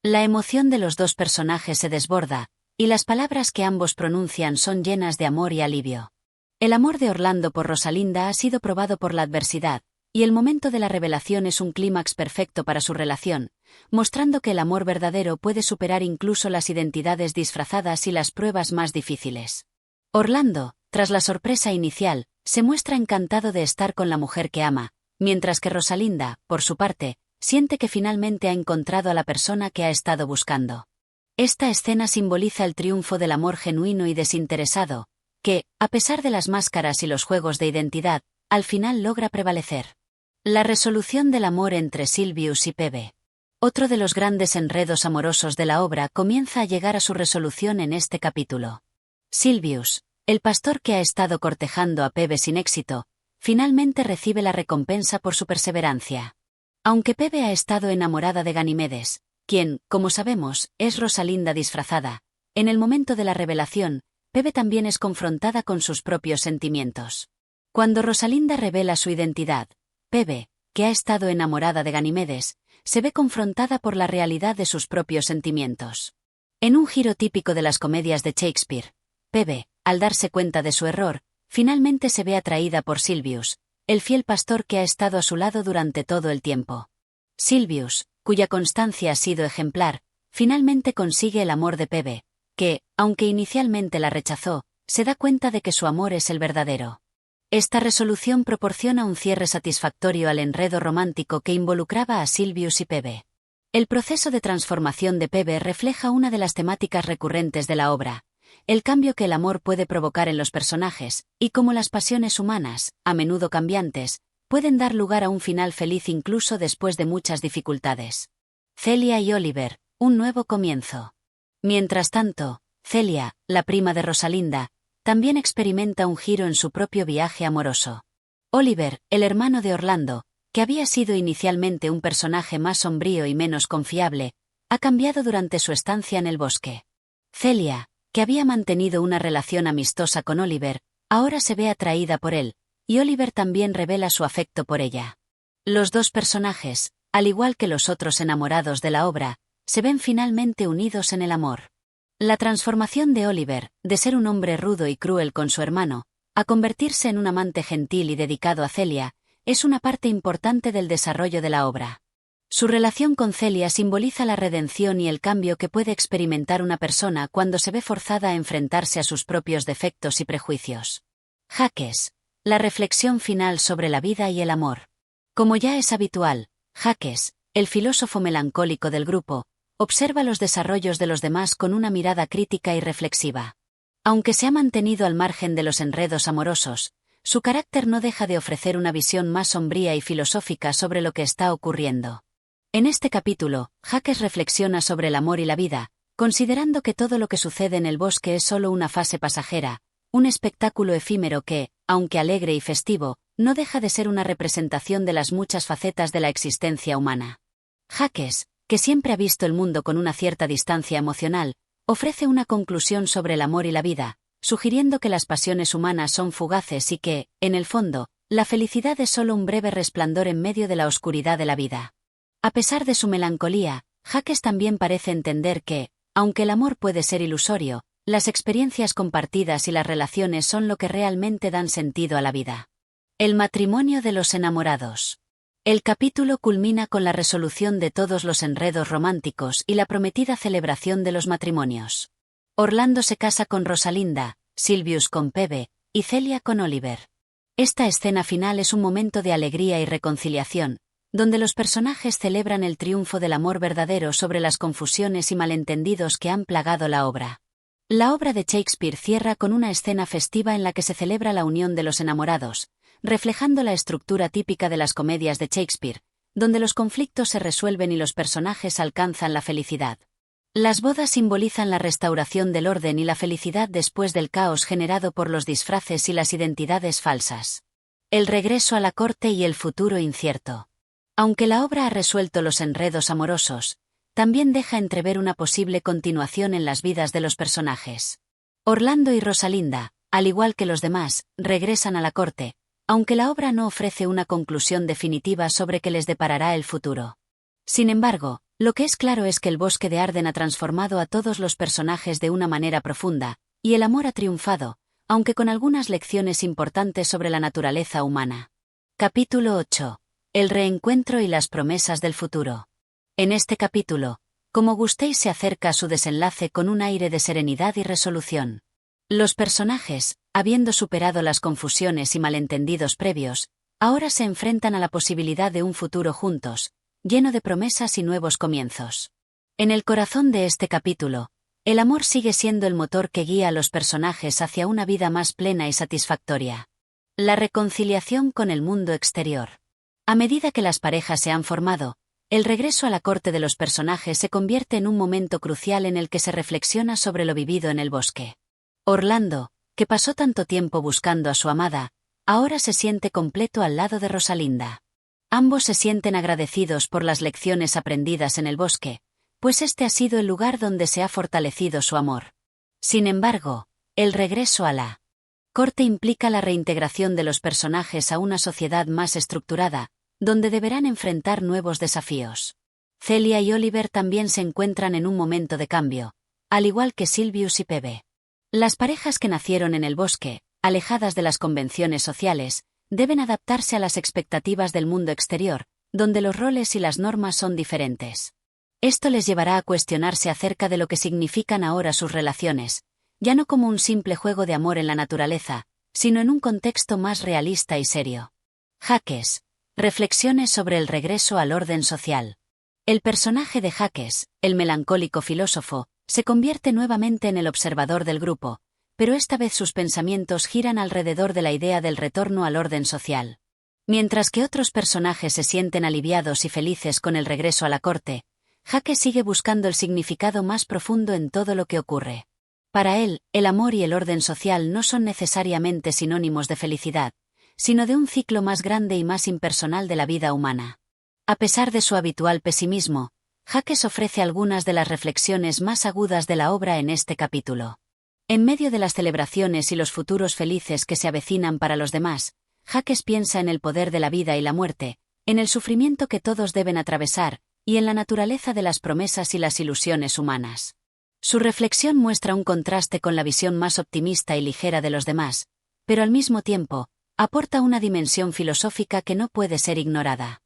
La emoción de los dos personajes se desborda, y las palabras que ambos pronuncian son llenas de amor y alivio. El amor de Orlando por Rosalinda ha sido probado por la adversidad, y el momento de la revelación es un clímax perfecto para su relación, mostrando que el amor verdadero puede superar incluso las identidades disfrazadas y las pruebas más difíciles. Orlando, tras la sorpresa inicial, se muestra encantado de estar con la mujer que ama, mientras que Rosalinda, por su parte, siente que finalmente ha encontrado a la persona que ha estado buscando. Esta escena simboliza el triunfo del amor genuino y desinteresado, que, a pesar de las máscaras y los juegos de identidad, al final logra prevalecer. La resolución del amor entre Silvius y Phoebe. Otro de los grandes enredos amorosos de la obra comienza a llegar a su resolución en este capítulo. Silvius, el pastor que ha estado cortejando a Phoebe sin éxito, finalmente recibe la recompensa por su perseverancia. Aunque Phoebe ha estado enamorada de Ganimedes, quien, como sabemos, es Rosalinda disfrazada, en el momento de la revelación, Phoebe también es confrontada con sus propios sentimientos. Cuando Rosalinda revela su identidad, Phoebe, que ha estado enamorada de Ganimedes, se ve confrontada por la realidad de sus propios sentimientos. En un giro típico de las comedias de Shakespeare, Phoebe, al darse cuenta de su error, finalmente se ve atraída por Silvius, el fiel pastor que ha estado a su lado durante todo el tiempo. Silvius, cuya constancia ha sido ejemplar, finalmente consigue el amor de Phoebe, que, aunque inicialmente la rechazó, se da cuenta de que su amor es el verdadero. Esta resolución proporciona un cierre satisfactorio al enredo romántico que involucraba a Silvius y Phoebe. El proceso de transformación de Phoebe refleja una de las temáticas recurrentes de la obra, el cambio que el amor puede provocar en los personajes, y cómo las pasiones humanas, a menudo cambiantes, pueden dar lugar a un final feliz incluso después de muchas dificultades. Celia y Oliver, un nuevo comienzo. Mientras tanto, Celia, la prima de Rosalinda, también experimenta un giro en su propio viaje amoroso. Oliver, el hermano de Orlando, que había sido inicialmente un personaje más sombrío y menos confiable, ha cambiado durante su estancia en el bosque. Celia, que había mantenido una relación amistosa con Oliver, ahora se ve atraída por él, y Oliver también revela su afecto por ella. Los dos personajes, al igual que los otros enamorados de la obra, se ven finalmente unidos en el amor. La transformación de Oliver, de ser un hombre rudo y cruel con su hermano, a convertirse en un amante gentil y dedicado a Celia, es una parte importante del desarrollo de la obra. Su relación con Celia simboliza la redención y el cambio que puede experimentar una persona cuando se ve forzada a enfrentarse a sus propios defectos y prejuicios. Jacques. La reflexión final sobre la vida y el amor. Como ya es habitual, Jacques, el filósofo melancólico del grupo, observa los desarrollos de los demás con una mirada crítica y reflexiva. Aunque se ha mantenido al margen de los enredos amorosos, su carácter no deja de ofrecer una visión más sombría y filosófica sobre lo que está ocurriendo. En este capítulo, Jacques reflexiona sobre el amor y la vida, considerando que todo lo que sucede en el bosque es solo una fase pasajera, un espectáculo efímero que, aunque alegre y festivo, no deja de ser una representación de las muchas facetas de la existencia humana. Jacques, que siempre ha visto el mundo con una cierta distancia emocional, ofrece una conclusión sobre el amor y la vida, sugiriendo que las pasiones humanas son fugaces y que, en el fondo, la felicidad es solo un breve resplandor en medio de la oscuridad de la vida. A pesar de su melancolía, Jacques también parece entender que, aunque el amor puede ser ilusorio, las experiencias compartidas y las relaciones son lo que realmente dan sentido a la vida. El matrimonio de los enamorados. El capítulo culmina con la resolución de todos los enredos románticos y la prometida celebración de los matrimonios. Orlando se casa con Rosalinda, Silvius con Phoebe, y Celia con Oliver. Esta escena final es un momento de alegría y reconciliación, donde los personajes celebran el triunfo del amor verdadero sobre las confusiones y malentendidos que han plagado la obra. La obra de Shakespeare cierra con una escena festiva en la que se celebra la unión de los enamorados, reflejando la estructura típica de las comedias de Shakespeare, donde los conflictos se resuelven y los personajes alcanzan la felicidad. Las bodas simbolizan la restauración del orden y la felicidad después del caos generado por los disfraces y las identidades falsas. El regreso a la corte y el futuro incierto. Aunque la obra ha resuelto los enredos amorosos, también deja entrever una posible continuación en las vidas de los personajes. Orlando y Rosalinda, al igual que los demás, regresan a la corte, aunque la obra no ofrece una conclusión definitiva sobre qué les deparará el futuro. Sin embargo, lo que es claro es que el bosque de Arden ha transformado a todos los personajes de una manera profunda, y el amor ha triunfado, aunque con algunas lecciones importantes sobre la naturaleza humana. Capítulo 8. El reencuentro y las promesas del futuro. En este capítulo, como gustéis se acerca a su desenlace con un aire de serenidad y resolución. Los personajes, habiendo superado las confusiones y malentendidos previos, ahora se enfrentan a la posibilidad de un futuro juntos, lleno de promesas y nuevos comienzos. En el corazón de este capítulo, el amor sigue siendo el motor que guía a los personajes hacia una vida más plena y satisfactoria. La reconciliación con el mundo exterior. A medida que las parejas se han formado, el regreso a la corte de los personajes se convierte en un momento crucial en el que se reflexiona sobre lo vivido en el bosque. Orlando, que pasó tanto tiempo buscando a su amada, ahora se siente completo al lado de Rosalinda. Ambos se sienten agradecidos por las lecciones aprendidas en el bosque, pues este ha sido el lugar donde se ha fortalecido su amor. Sin embargo, el regreso a la corte implica la reintegración de los personajes a una sociedad más estructurada, donde deberán enfrentar nuevos desafíos. Celia y Oliver también se encuentran en un momento de cambio, al igual que Silvius y Phoebe. Las parejas que nacieron en el bosque, alejadas de las convenciones sociales, deben adaptarse a las expectativas del mundo exterior, donde los roles y las normas son diferentes. Esto les llevará a cuestionarse acerca de lo que significan ahora sus relaciones, ya no como un simple juego de amor en la naturaleza, sino en un contexto más realista y serio. Jacques. Reflexiones sobre el regreso al orden social. El personaje de Jacques, el melancólico filósofo, se convierte nuevamente en el observador del grupo, pero esta vez sus pensamientos giran alrededor de la idea del retorno al orden social. Mientras que otros personajes se sienten aliviados y felices con el regreso a la corte, Jacques sigue buscando el significado más profundo en todo lo que ocurre. Para él, el amor y el orden social no son necesariamente sinónimos de felicidad, sino de un ciclo más grande y más impersonal de la vida humana. A pesar de su habitual pesimismo, Jacques ofrece algunas de las reflexiones más agudas de la obra en este capítulo. En medio de las celebraciones y los futuros felices que se avecinan para los demás, Jacques piensa en el poder de la vida y la muerte, en el sufrimiento que todos deben atravesar, y en la naturaleza de las promesas y las ilusiones humanas. Su reflexión muestra un contraste con la visión más optimista y ligera de los demás, pero al mismo tiempo, aporta una dimensión filosófica que no puede ser ignorada.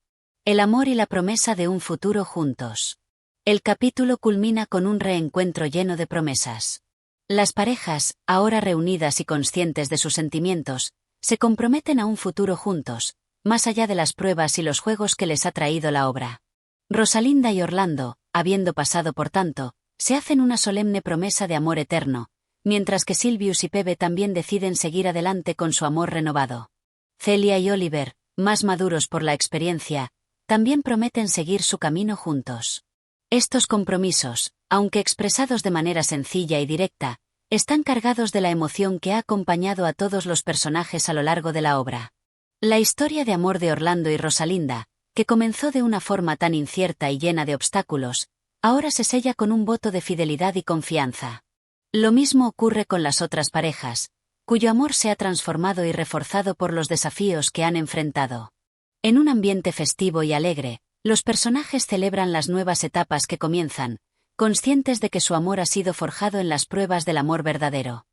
El amor y la promesa de un futuro juntos. El capítulo culmina con un reencuentro lleno de promesas. Las parejas, ahora reunidas y conscientes de sus sentimientos, se comprometen a un futuro juntos, más allá de las pruebas y los juegos que les ha traído la obra. Rosalinda y Orlando, habiendo pasado por tanto, se hacen una solemne promesa de amor eterno, mientras que Silvius y Phoebe también deciden seguir adelante con su amor renovado. Celia y Oliver, más maduros por la experiencia, también prometen seguir su camino juntos. Estos compromisos, aunque expresados de manera sencilla y directa, están cargados de la emoción que ha acompañado a todos los personajes a lo largo de la obra. La historia de amor de Orlando y Rosalinda, que comenzó de una forma tan incierta y llena de obstáculos, ahora se sella con un voto de fidelidad y confianza. Lo mismo ocurre con las otras parejas, cuyo amor se ha transformado y reforzado por los desafíos que han enfrentado. En un ambiente festivo y alegre, los personajes celebran las nuevas etapas que comienzan, conscientes de que su amor ha sido forjado en las pruebas del amor verdadero.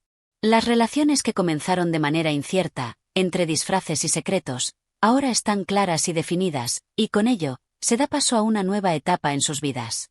Las relaciones que comenzaron de manera incierta, entre disfraces y secretos, ahora están claras y definidas, y con ello, se da paso a una nueva etapa en sus vidas.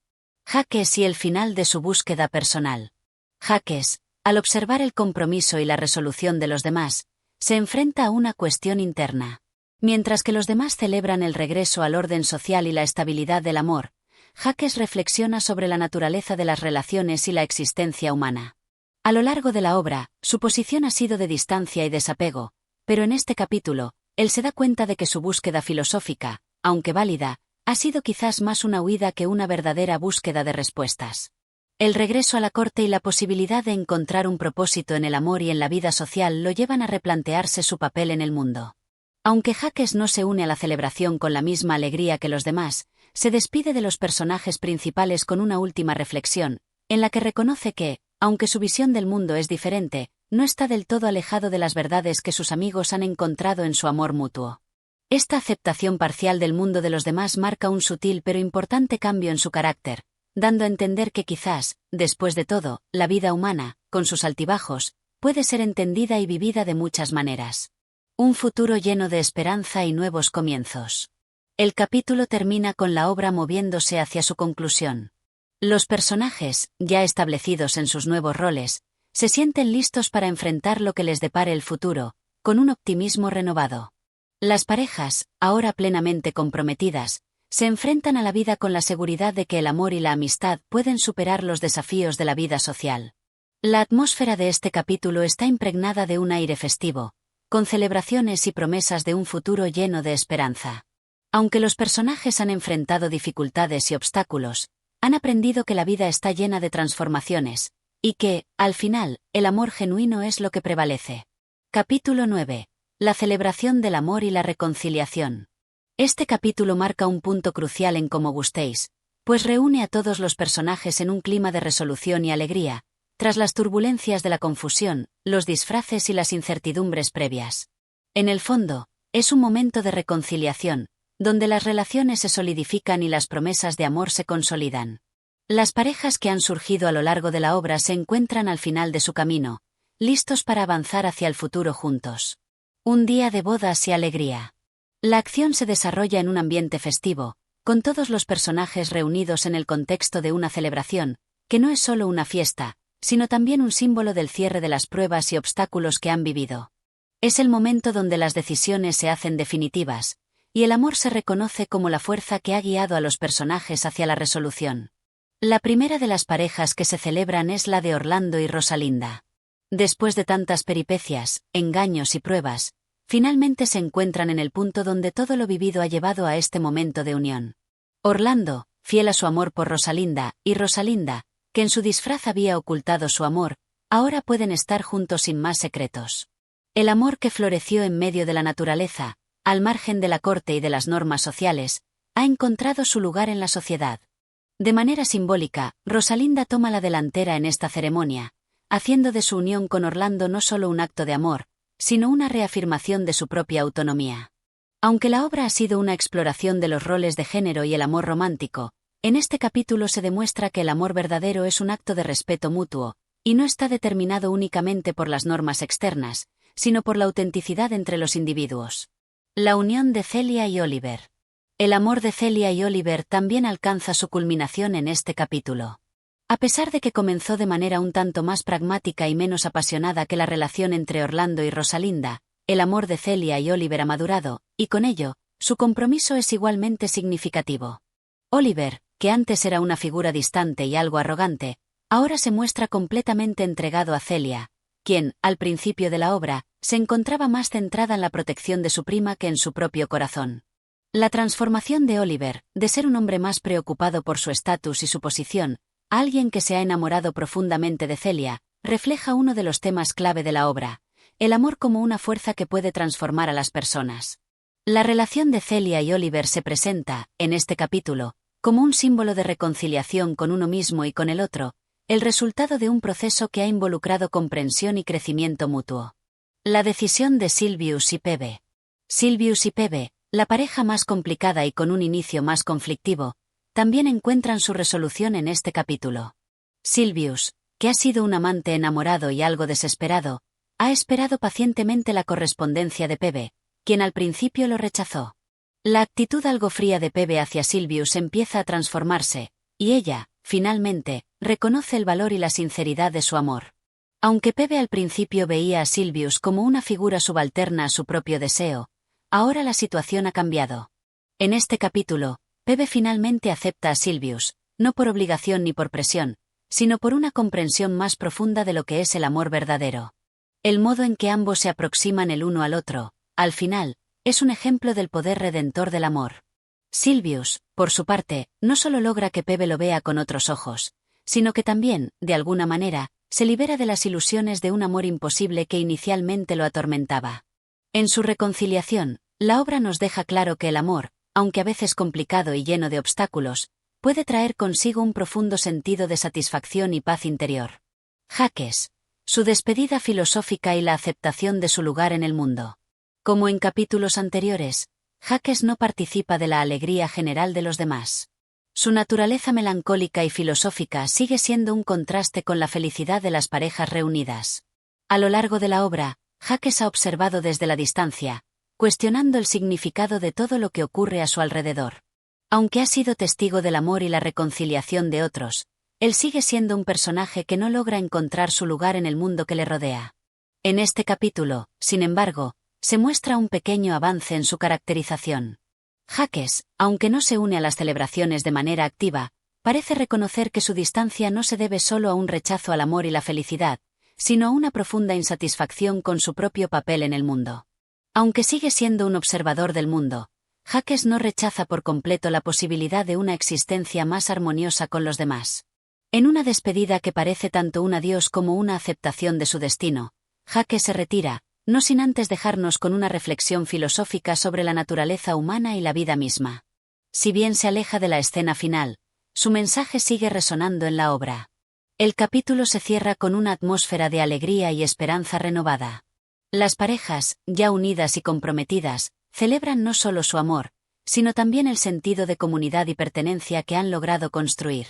Jacques y el final de su búsqueda personal. Jacques, al observar el compromiso y la resolución de los demás, se enfrenta a una cuestión interna. Mientras que los demás celebran el regreso al orden social y la estabilidad del amor, Jacques reflexiona sobre la naturaleza de las relaciones y la existencia humana. A lo largo de la obra, su posición ha sido de distancia y desapego, pero en este capítulo, él se da cuenta de que su búsqueda filosófica, aunque válida, ha sido quizás más una huida que una verdadera búsqueda de respuestas. El regreso a la corte y la posibilidad de encontrar un propósito en el amor y en la vida social lo llevan a replantearse su papel en el mundo. Aunque Jacques no se une a la celebración con la misma alegría que los demás, se despide de los personajes principales con una última reflexión, en la que reconoce que, aunque su visión del mundo es diferente, no está del todo alejado de las verdades que sus amigos han encontrado en su amor mutuo. Esta aceptación parcial del mundo de los demás marca un sutil pero importante cambio en su carácter, dando a entender que quizás, después de todo, la vida humana, con sus altibajos, puede ser entendida y vivida de muchas maneras. Un futuro lleno de esperanza y nuevos comienzos. El capítulo termina con la obra moviéndose hacia su conclusión. Los personajes, ya establecidos en sus nuevos roles, se sienten listos para enfrentar lo que les depare el futuro, con un optimismo renovado. Las parejas, ahora plenamente comprometidas, se enfrentan a la vida con la seguridad de que el amor y la amistad pueden superar los desafíos de la vida social. La atmósfera de este capítulo está impregnada de un aire festivo, con celebraciones y promesas de un futuro lleno de esperanza. Aunque los personajes han enfrentado dificultades y obstáculos, han aprendido que la vida está llena de transformaciones, y que, al final, el amor genuino es lo que prevalece. Capítulo 9. La celebración del amor y la reconciliación. Este capítulo marca un punto crucial en Como gustéis, pues reúne a todos los personajes en un clima de resolución y alegría, tras las turbulencias de la confusión, los disfraces y las incertidumbres previas. En el fondo, es un momento de reconciliación, donde las relaciones se solidifican y las promesas de amor se consolidan. Las parejas que han surgido a lo largo de la obra se encuentran al final de su camino, listos para avanzar hacia el futuro juntos. Un día de bodas y alegría. La acción se desarrolla en un ambiente festivo, con todos los personajes reunidos en el contexto de una celebración, que no es solo una fiesta, sino también un símbolo del cierre de las pruebas y obstáculos que han vivido. Es el momento donde las decisiones se hacen definitivas, y el amor se reconoce como la fuerza que ha guiado a los personajes hacia la resolución. La primera de las parejas que se celebran es la de Orlando y Rosalinda. Después de tantas peripecias, engaños y pruebas, finalmente se encuentran en el punto donde todo lo vivido ha llevado a este momento de unión. Orlando, fiel a su amor por Rosalinda, y Rosalinda, que en su disfraz había ocultado su amor, ahora pueden estar juntos sin más secretos. El amor que floreció en medio de la naturaleza, al margen de la corte y de las normas sociales, ha encontrado su lugar en la sociedad. De manera simbólica, Rosalinda toma la delantera en esta ceremonia, haciendo de su unión con Orlando no solo un acto de amor, sino una reafirmación de su propia autonomía. Aunque la obra ha sido una exploración de los roles de género y el amor romántico, en este capítulo se demuestra que el amor verdadero es un acto de respeto mutuo, y no está determinado únicamente por las normas externas, sino por la autenticidad entre los individuos. La unión de Celia y Oliver. El amor de Celia y Oliver también alcanza su culminación en este capítulo. A pesar de que comenzó de manera un tanto más pragmática y menos apasionada que la relación entre Orlando y Rosalinda, el amor de Celia y Oliver ha madurado, y con ello, su compromiso es igualmente significativo. Oliver, que antes era una figura distante y algo arrogante, ahora se muestra completamente entregado a Celia, quien, al principio de la obra, se encontraba más centrada en la protección de su prima que en su propio corazón. La transformación de Oliver, de ser un hombre más preocupado por su estatus y su posición, a alguien que se ha enamorado profundamente de Celia, refleja uno de los temas clave de la obra: el amor como una fuerza que puede transformar a las personas. La relación de Celia y Oliver se presenta, en este capítulo, como un símbolo de reconciliación con uno mismo y con el otro, el resultado de un proceso que ha involucrado comprensión y crecimiento mutuo. La decisión de Silvius y Phoebe. Silvius y Phoebe, la pareja más complicada y con un inicio más conflictivo, también encuentran su resolución en este capítulo. Silvius, que ha sido un amante enamorado y algo desesperado, ha esperado pacientemente la correspondencia de Phoebe, quien al principio lo rechazó. La actitud algo fría de Phoebe hacia Silvius empieza a transformarse, y ella, finalmente, reconoce el valor y la sinceridad de su amor. Aunque Phoebe al principio veía a Silvius como una figura subalterna a su propio deseo, ahora la situación ha cambiado. En este capítulo, Phoebe finalmente acepta a Silvius, no por obligación ni por presión, sino por una comprensión más profunda de lo que es el amor verdadero. El modo en que ambos se aproximan el uno al otro, al final, es un ejemplo del poder redentor del amor. Silvius, por su parte, no solo logra que Phoebe lo vea con otros ojos, sino que también, de alguna manera, se libera de las ilusiones de un amor imposible que inicialmente lo atormentaba. En su reconciliación, la obra nos deja claro que el amor, aunque a veces complicado y lleno de obstáculos, puede traer consigo un profundo sentido de satisfacción y paz interior. Jacques. Su despedida filosófica y la aceptación de su lugar en el mundo. Como en capítulos anteriores, Jacques no participa de la alegría general de los demás. Su naturaleza melancólica y filosófica sigue siendo un contraste con la felicidad de las parejas reunidas. A lo largo de la obra, Jacques ha observado desde la distancia, cuestionando el significado de todo lo que ocurre a su alrededor. Aunque ha sido testigo del amor y la reconciliación de otros, él sigue siendo un personaje que no logra encontrar su lugar en el mundo que le rodea. En este capítulo, sin embargo, se muestra un pequeño avance en su caracterización. Jacques, aunque no se une a las celebraciones de manera activa, parece reconocer que su distancia no se debe solo a un rechazo al amor y la felicidad, sino a una profunda insatisfacción con su propio papel en el mundo. Aunque sigue siendo un observador del mundo, Jacques no rechaza por completo la posibilidad de una existencia más armoniosa con los demás. En una despedida que parece tanto un adiós como una aceptación de su destino, Jacques se retira, no sin antes dejarnos con una reflexión filosófica sobre la naturaleza humana y la vida misma. Si bien se aleja de la escena final, su mensaje sigue resonando en la obra. El capítulo se cierra con una atmósfera de alegría y esperanza renovada. Las parejas, ya unidas y comprometidas, celebran no solo su amor, sino también el sentido de comunidad y pertenencia que han logrado construir.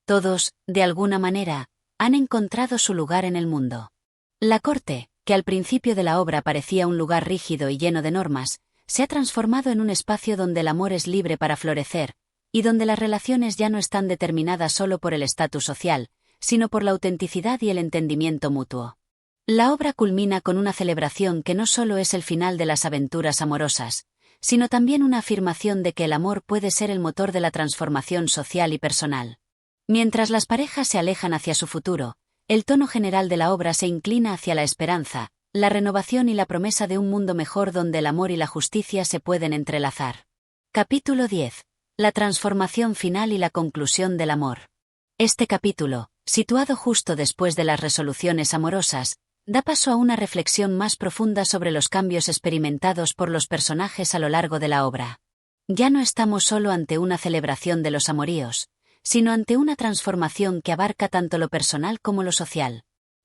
Todos, de alguna manera, han encontrado su lugar en el mundo. La corte, que al principio de la obra parecía un lugar rígido y lleno de normas, se ha transformado en un espacio donde el amor es libre para florecer, y donde las relaciones ya no están determinadas solo por el estatus social, sino por la autenticidad y el entendimiento mutuo. La obra culmina con una celebración que no solo es el final de las aventuras amorosas, sino también una afirmación de que el amor puede ser el motor de la transformación social y personal. Mientras las parejas se alejan hacia su futuro, el tono general de la obra se inclina hacia la esperanza, la renovación y la promesa de un mundo mejor donde el amor y la justicia se pueden entrelazar. Capítulo 10. La transformación final y la conclusión del amor. Este capítulo, situado justo después de las resoluciones amorosas, da paso a una reflexión más profunda sobre los cambios experimentados por los personajes a lo largo de la obra. Ya no estamos solo ante una celebración de los amoríos, sino ante una transformación que abarca tanto lo personal como lo social.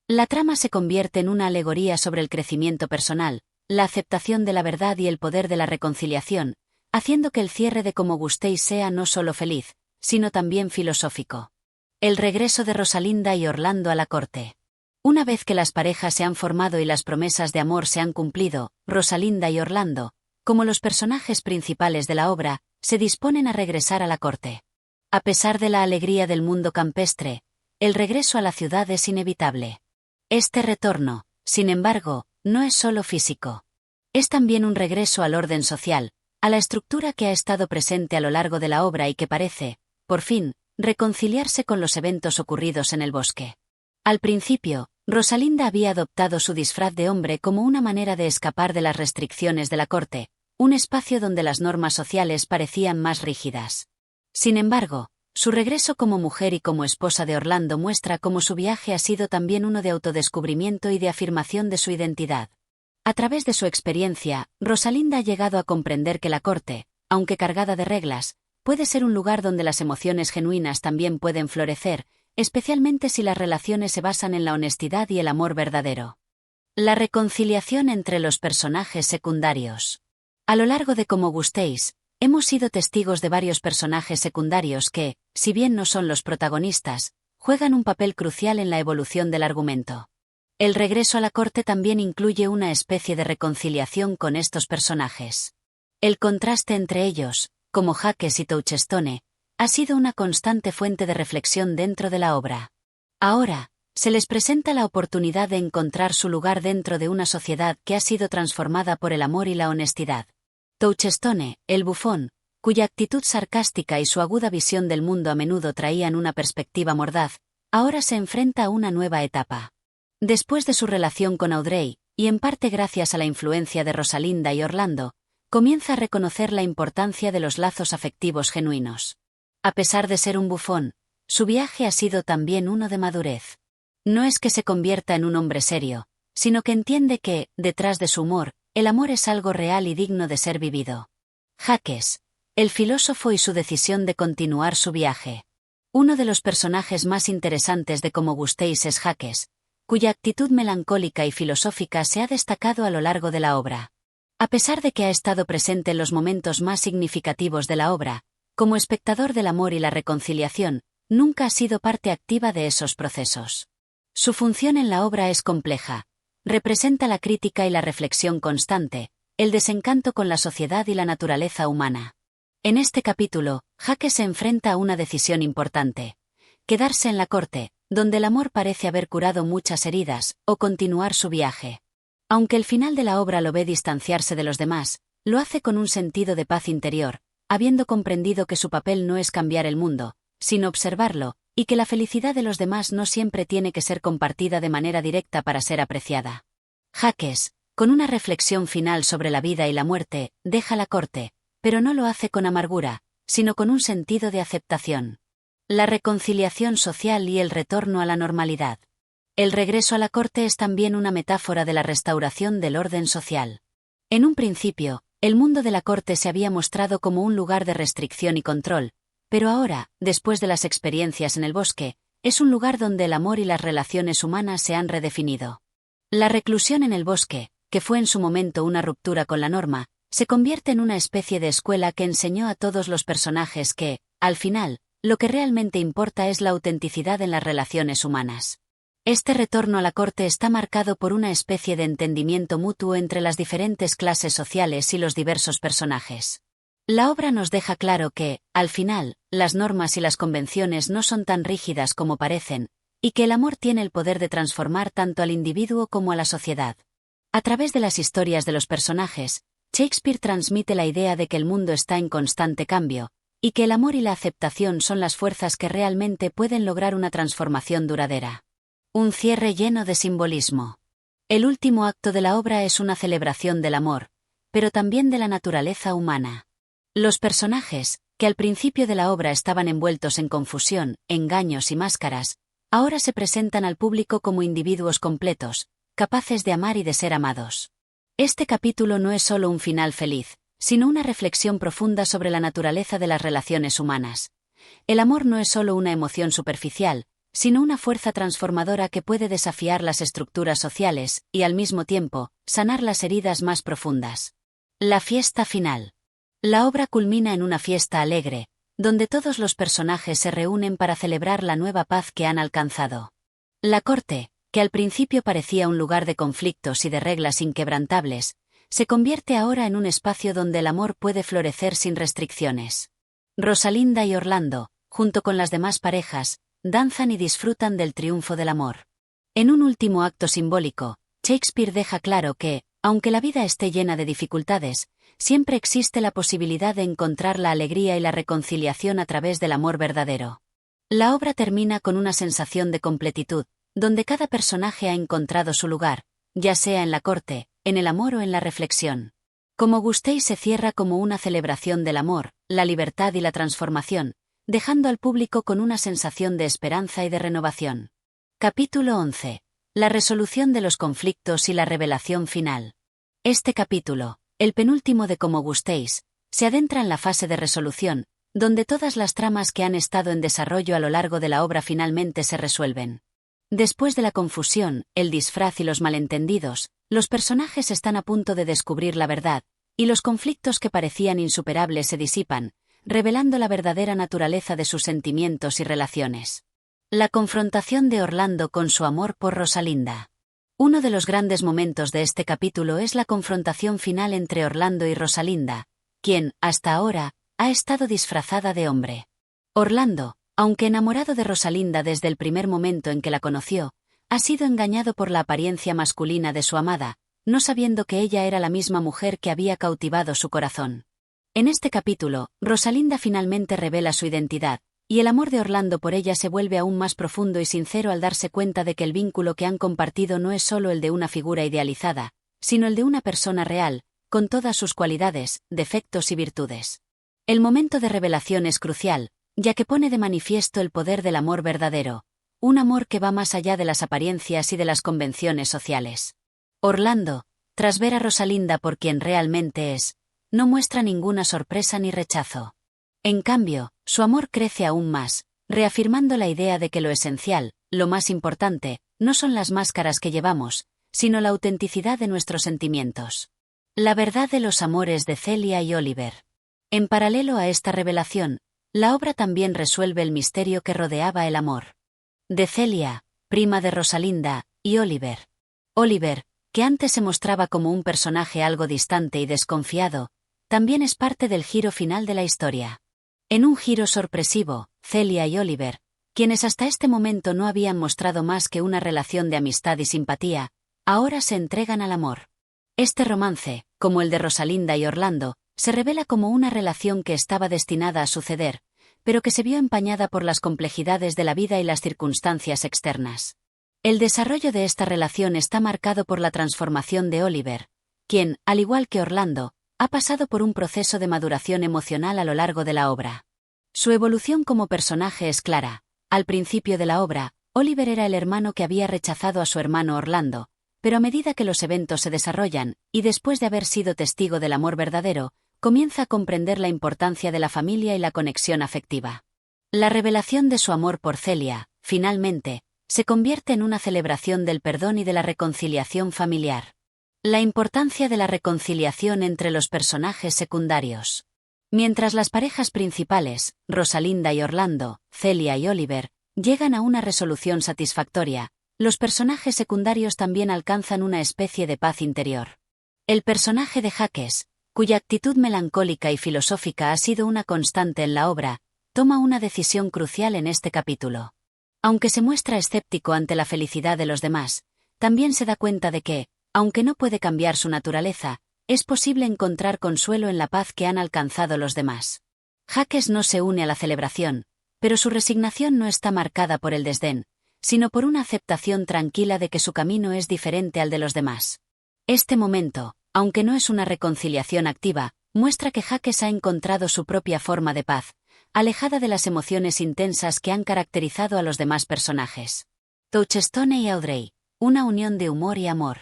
La trama se convierte en una alegoría sobre el crecimiento personal, la aceptación de la verdad y el poder de la reconciliación, haciendo que el cierre de Como gustéis sea no solo feliz, sino también filosófico. El regreso de Rosalinda y Orlando a la corte. Una vez que las parejas se han formado y las promesas de amor se han cumplido, Rosalinda y Orlando, como los personajes principales de la obra, se disponen a regresar a la corte. A pesar de la alegría del mundo campestre, el regreso a la ciudad es inevitable. Este retorno, sin embargo, no es solo físico. Es también un regreso al orden social, a la estructura que ha estado presente a lo largo de la obra y que parece, por fin, reconciliarse con los eventos ocurridos en el bosque. Al principio, Rosalinda había adoptado su disfraz de hombre como una manera de escapar de las restricciones de la corte, un espacio donde las normas sociales parecían más rígidas. Sin embargo, su regreso como mujer y como esposa de Orlando muestra cómo su viaje ha sido también uno de autodescubrimiento y de afirmación de su identidad. A través de su experiencia, Rosalinda ha llegado a comprender que la corte, aunque cargada de reglas, puede ser un lugar donde las emociones genuinas también pueden florecer, especialmente si las relaciones se basan en la honestidad y el amor verdadero. La reconciliación entre los personajes secundarios. A lo largo de Como gustéis, hemos sido testigos de varios personajes secundarios que, si bien no son los protagonistas, juegan un papel crucial en la evolución del argumento. El regreso a la corte también incluye una especie de reconciliación con estos personajes. El contraste entre ellos, como Jaques y Touchstone, ha sido una constante fuente de reflexión dentro de la obra. Ahora, se les presenta la oportunidad de encontrar su lugar dentro de una sociedad que ha sido transformada por el amor y la honestidad. Touchstone, el bufón, cuya actitud sarcástica y su aguda visión del mundo a menudo traían una perspectiva mordaz, ahora se enfrenta a una nueva etapa. Después de su relación con Audrey, y en parte gracias a la influencia de Rosalinda y Orlando, comienza a reconocer la importancia de los lazos afectivos genuinos. A pesar de ser un bufón, su viaje ha sido también uno de madurez. No es que se convierta en un hombre serio, sino que entiende que, detrás de su humor, el amor es algo real y digno de ser vivido. Jaques, el filósofo y su decisión de continuar su viaje. Uno de los personajes más interesantes de Como gustéis es Jaques, cuya actitud melancólica y filosófica se ha destacado a lo largo de la obra. A pesar de que ha estado presente en los momentos más significativos de la obra, como espectador del amor y la reconciliación, nunca ha sido parte activa de esos procesos. Su función en la obra es compleja. Representa la crítica y la reflexión constante, el desencanto con la sociedad y la naturaleza humana. En este capítulo, Jaques se enfrenta a una decisión importante: quedarse en la corte, donde el amor parece haber curado muchas heridas, o continuar su viaje. Aunque el final de la obra lo ve distanciarse de los demás, lo hace con un sentido de paz interior, habiendo comprendido que su papel no es cambiar el mundo, sino observarlo, y que la felicidad de los demás no siempre tiene que ser compartida de manera directa para ser apreciada. Jaques, con una reflexión final sobre la vida y la muerte, deja la corte, pero no lo hace con amargura, sino con un sentido de aceptación. La reconciliación social y el retorno a la normalidad. El regreso a la corte es también una metáfora de la restauración del orden social. En un principio, el mundo de la corte se había mostrado como un lugar de restricción y control, pero ahora, después de las experiencias en el bosque, es un lugar donde el amor y las relaciones humanas se han redefinido. La reclusión en el bosque, que fue en su momento una ruptura con la norma, se convierte en una especie de escuela que enseñó a todos los personajes que, al final, lo que realmente importa es la autenticidad en las relaciones humanas. Este retorno a la corte está marcado por una especie de entendimiento mutuo entre las diferentes clases sociales y los diversos personajes. La obra nos deja claro que, al final, las normas y las convenciones no son tan rígidas como parecen, y que el amor tiene el poder de transformar tanto al individuo como a la sociedad. A través de las historias de los personajes, Shakespeare transmite la idea de que el mundo está en constante cambio, y que el amor y la aceptación son las fuerzas que realmente pueden lograr una transformación duradera. Un cierre lleno de simbolismo. El último acto de la obra es una celebración del amor, pero también de la naturaleza humana. Los personajes, que al principio de la obra estaban envueltos en confusión, engaños y máscaras, ahora se presentan al público como individuos completos, capaces de amar y de ser amados. Este capítulo no es solo un final feliz, sino una reflexión profunda sobre la naturaleza de las relaciones humanas. El amor no es solo una emoción superficial, sino una fuerza transformadora que puede desafiar las estructuras sociales y, al mismo tiempo, sanar las heridas más profundas. La fiesta final. La obra culmina en una fiesta alegre, donde todos los personajes se reúnen para celebrar la nueva paz que han alcanzado. La corte, que al principio parecía un lugar de conflictos y de reglas inquebrantables, se convierte ahora en un espacio donde el amor puede florecer sin restricciones. Rosalinda y Orlando, junto con las demás parejas, danzan y disfrutan del triunfo del amor. En un último acto simbólico, Shakespeare deja claro que, aunque la vida esté llena de dificultades, siempre existe la posibilidad de encontrar la alegría y la reconciliación a través del amor verdadero. La obra termina con una sensación de completitud, donde cada personaje ha encontrado su lugar, ya sea en la corte, en el amor o en la reflexión. Como gustéis se cierra como una celebración del amor, la libertad y la transformación, dejando al público con una sensación de esperanza y de renovación. Capítulo 11. La resolución de los conflictos y la revelación final. Este capítulo, el penúltimo de Como gustéis, se adentra en la fase de resolución, donde todas las tramas que han estado en desarrollo a lo largo de la obra finalmente se resuelven. Después de la confusión, el disfraz y los malentendidos, los personajes están a punto de descubrir la verdad, y los conflictos que parecían insuperables se disipan, revelando la verdadera naturaleza de sus sentimientos y relaciones. La confrontación de Orlando con su amor por Rosalinda. Uno de los grandes momentos de este capítulo es la confrontación final entre Orlando y Rosalinda, quien, hasta ahora, ha estado disfrazada de hombre. Orlando, aunque enamorado de Rosalinda desde el primer momento en que la conoció, ha sido engañado por la apariencia masculina de su amada, no sabiendo que ella era la misma mujer que había cautivado su corazón. En este capítulo, Rosalinda finalmente revela su identidad, y el amor de Orlando por ella se vuelve aún más profundo y sincero al darse cuenta de que el vínculo que han compartido no es solo el de una figura idealizada, sino el de una persona real, con todas sus cualidades, defectos y virtudes. El momento de revelación es crucial, ya que pone de manifiesto el poder del amor verdadero, un amor que va más allá de las apariencias y de las convenciones sociales. Orlando, tras ver a Rosalinda por quien realmente es, no muestra ninguna sorpresa ni rechazo. En cambio, su amor crece aún más, reafirmando la idea de que lo esencial, lo más importante, no son las máscaras que llevamos, sino la autenticidad de nuestros sentimientos. La verdad de los amores de Celia y Oliver. En paralelo a esta revelación, la obra también resuelve el misterio que rodeaba el amor de Celia, prima de Rosalinda, y Oliver. Oliver, que antes se mostraba como un personaje algo distante y desconfiado, también es parte del giro final de la historia. En un giro sorpresivo, Celia y Oliver, quienes hasta este momento no habían mostrado más que una relación de amistad y simpatía, ahora se entregan al amor. Este romance, como el de Rosalinda y Orlando, se revela como una relación que estaba destinada a suceder, pero que se vio empañada por las complejidades de la vida y las circunstancias externas. El desarrollo de esta relación está marcado por la transformación de Oliver, quien, al igual que Orlando, ha pasado por un proceso de maduración emocional a lo largo de la obra. Su evolución como personaje es clara. Al principio de la obra, Oliver era el hermano que había rechazado a su hermano Orlando, pero a medida que los eventos se desarrollan, y después de haber sido testigo del amor verdadero, comienza a comprender la importancia de la familia y la conexión afectiva. La revelación de su amor por Celia, finalmente, se convierte en una celebración del perdón y de la reconciliación familiar. La importancia de la reconciliación entre los personajes secundarios. Mientras las parejas principales, Rosalinda y Orlando, Celia y Oliver, llegan a una resolución satisfactoria, los personajes secundarios también alcanzan una especie de paz interior. El personaje de Jacques, cuya actitud melancólica y filosófica ha sido una constante en la obra, toma una decisión crucial en este capítulo. Aunque se muestra escéptico ante la felicidad de los demás, también se da cuenta de que, aunque no puede cambiar su naturaleza, es posible encontrar consuelo en la paz que han alcanzado los demás. Jacques no se une a la celebración, pero su resignación no está marcada por el desdén, sino por una aceptación tranquila de que su camino es diferente al de los demás. Este momento, aunque no es una reconciliación activa, muestra que Jacques ha encontrado su propia forma de paz, alejada de las emociones intensas que han caracterizado a los demás personajes. Touchstone y Audrey, una unión de humor y amor.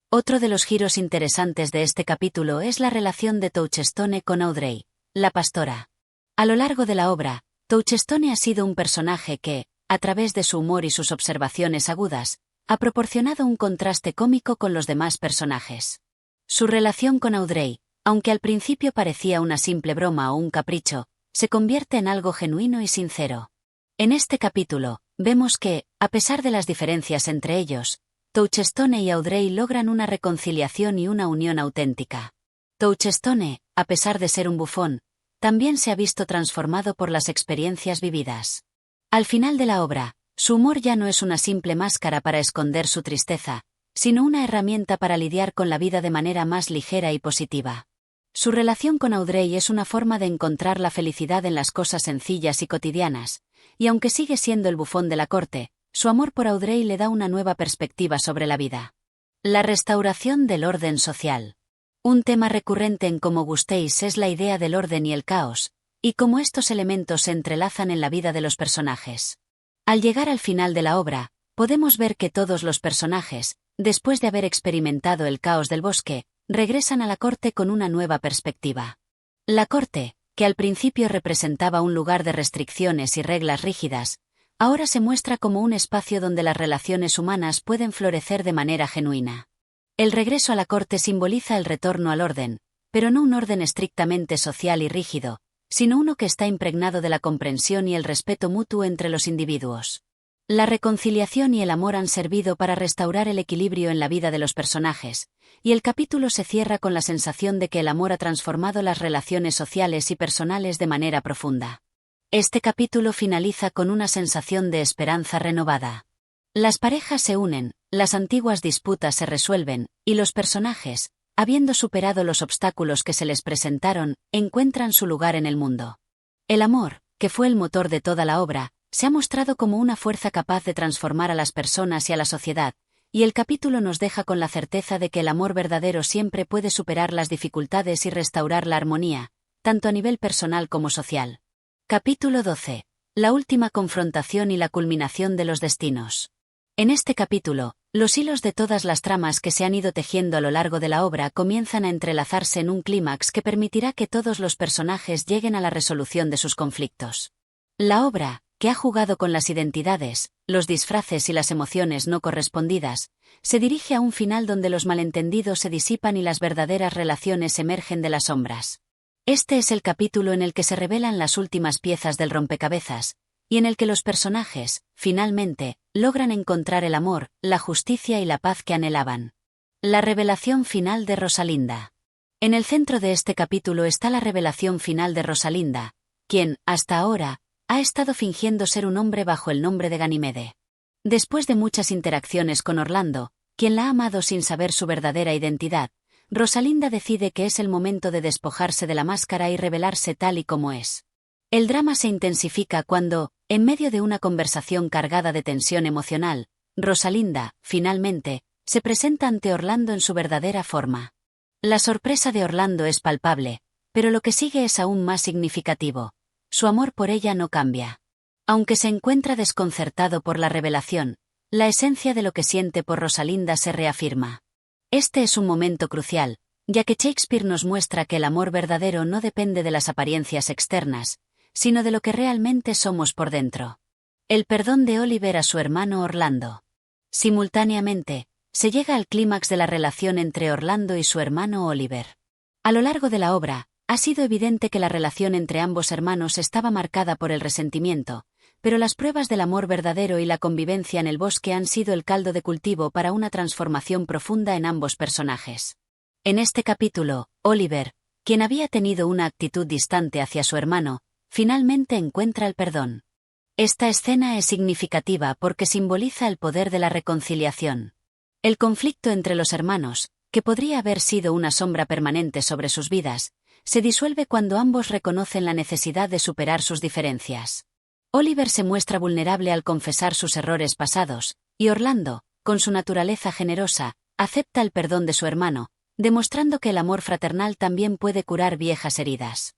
Otro de los giros interesantes de este capítulo es la relación de Touchstone con Audrey, la pastora. A lo largo de la obra, Touchstone ha sido un personaje que, a través de su humor y sus observaciones agudas, ha proporcionado un contraste cómico con los demás personajes. Su relación con Audrey, aunque al principio parecía una simple broma o un capricho, se convierte en algo genuino y sincero. En este capítulo, vemos que, a pesar de las diferencias entre ellos, Touchstone y Audrey logran una reconciliación y una unión auténtica. Touchstone, a pesar de ser un bufón, también se ha visto transformado por las experiencias vividas. Al final de la obra, su humor ya no es una simple máscara para esconder su tristeza, sino una herramienta para lidiar con la vida de manera más ligera y positiva. Su relación con Audrey es una forma de encontrar la felicidad en las cosas sencillas y cotidianas, y aunque sigue siendo el bufón de la corte, su amor por Audrey le da una nueva perspectiva sobre la vida. La restauración del orden social. Un tema recurrente en Como gustéis es la idea del orden y el caos, y cómo estos elementos se entrelazan en la vida de los personajes. Al llegar al final de la obra, podemos ver que todos los personajes, después de haber experimentado el caos del bosque, regresan a la corte con una nueva perspectiva. La corte, que al principio representaba un lugar de restricciones y reglas rígidas, ahora se muestra como un espacio donde las relaciones humanas pueden florecer de manera genuina. El regreso a la corte simboliza el retorno al orden, pero no un orden estrictamente social y rígido, sino uno que está impregnado de la comprensión y el respeto mutuo entre los individuos. La reconciliación y el amor han servido para restaurar el equilibrio en la vida de los personajes, y el capítulo se cierra con la sensación de que el amor ha transformado las relaciones sociales y personales de manera profunda. Este capítulo finaliza con una sensación de esperanza renovada. Las parejas se unen, las antiguas disputas se resuelven, y los personajes, habiendo superado los obstáculos que se les presentaron, encuentran su lugar en el mundo. El amor, que fue el motor de toda la obra, se ha mostrado como una fuerza capaz de transformar a las personas y a la sociedad, y el capítulo nos deja con la certeza de que el amor verdadero siempre puede superar las dificultades y restaurar la armonía, tanto a nivel personal como social. Capítulo 12. La última confrontación y la culminación de los destinos. En este capítulo, los hilos de todas las tramas que se han ido tejiendo a lo largo de la obra comienzan a entrelazarse en un clímax que permitirá que todos los personajes lleguen a la resolución de sus conflictos. La obra, que ha jugado con las identidades, los disfraces y las emociones no correspondidas, se dirige a un final donde los malentendidos se disipan y las verdaderas relaciones emergen de las sombras. Este es el capítulo en el que se revelan las últimas piezas del rompecabezas, y en el que los personajes, finalmente, logran encontrar el amor, la justicia y la paz que anhelaban. La revelación final de Rosalinda. En el centro de este capítulo está la revelación final de Rosalinda, quien, hasta ahora, ha estado fingiendo ser un hombre bajo el nombre de Ganymede. Después de muchas interacciones con Orlando, quien la ha amado sin saber su verdadera identidad, Rosalinda decide que es el momento de despojarse de la máscara y revelarse tal y como es. El drama se intensifica cuando, en medio de una conversación cargada de tensión emocional, Rosalinda, finalmente, se presenta ante Orlando en su verdadera forma. La sorpresa de Orlando es palpable, pero lo que sigue es aún más significativo. Su amor por ella no cambia. Aunque se encuentra desconcertado por la revelación, la esencia de lo que siente por Rosalinda se reafirma. Este es un momento crucial, ya que Shakespeare nos muestra que el amor verdadero no depende de las apariencias externas, sino de lo que realmente somos por dentro. El perdón de Oliver a su hermano Orlando. Simultáneamente, se llega al clímax de la relación entre Orlando y su hermano Oliver. A lo largo de la obra, ha sido evidente que la relación entre ambos hermanos estaba marcada por el resentimiento, pero las pruebas del amor verdadero y la convivencia en el bosque han sido el caldo de cultivo para una transformación profunda en ambos personajes. En este capítulo, Oliver, quien había tenido una actitud distante hacia su hermano, finalmente encuentra el perdón. Esta escena es significativa porque simboliza el poder de la reconciliación. El conflicto entre los hermanos, que podría haber sido una sombra permanente sobre sus vidas, se disuelve cuando ambos reconocen la necesidad de superar sus diferencias. Oliver se muestra vulnerable al confesar sus errores pasados, y Orlando, con su naturaleza generosa, acepta el perdón de su hermano, demostrando que el amor fraternal también puede curar viejas heridas.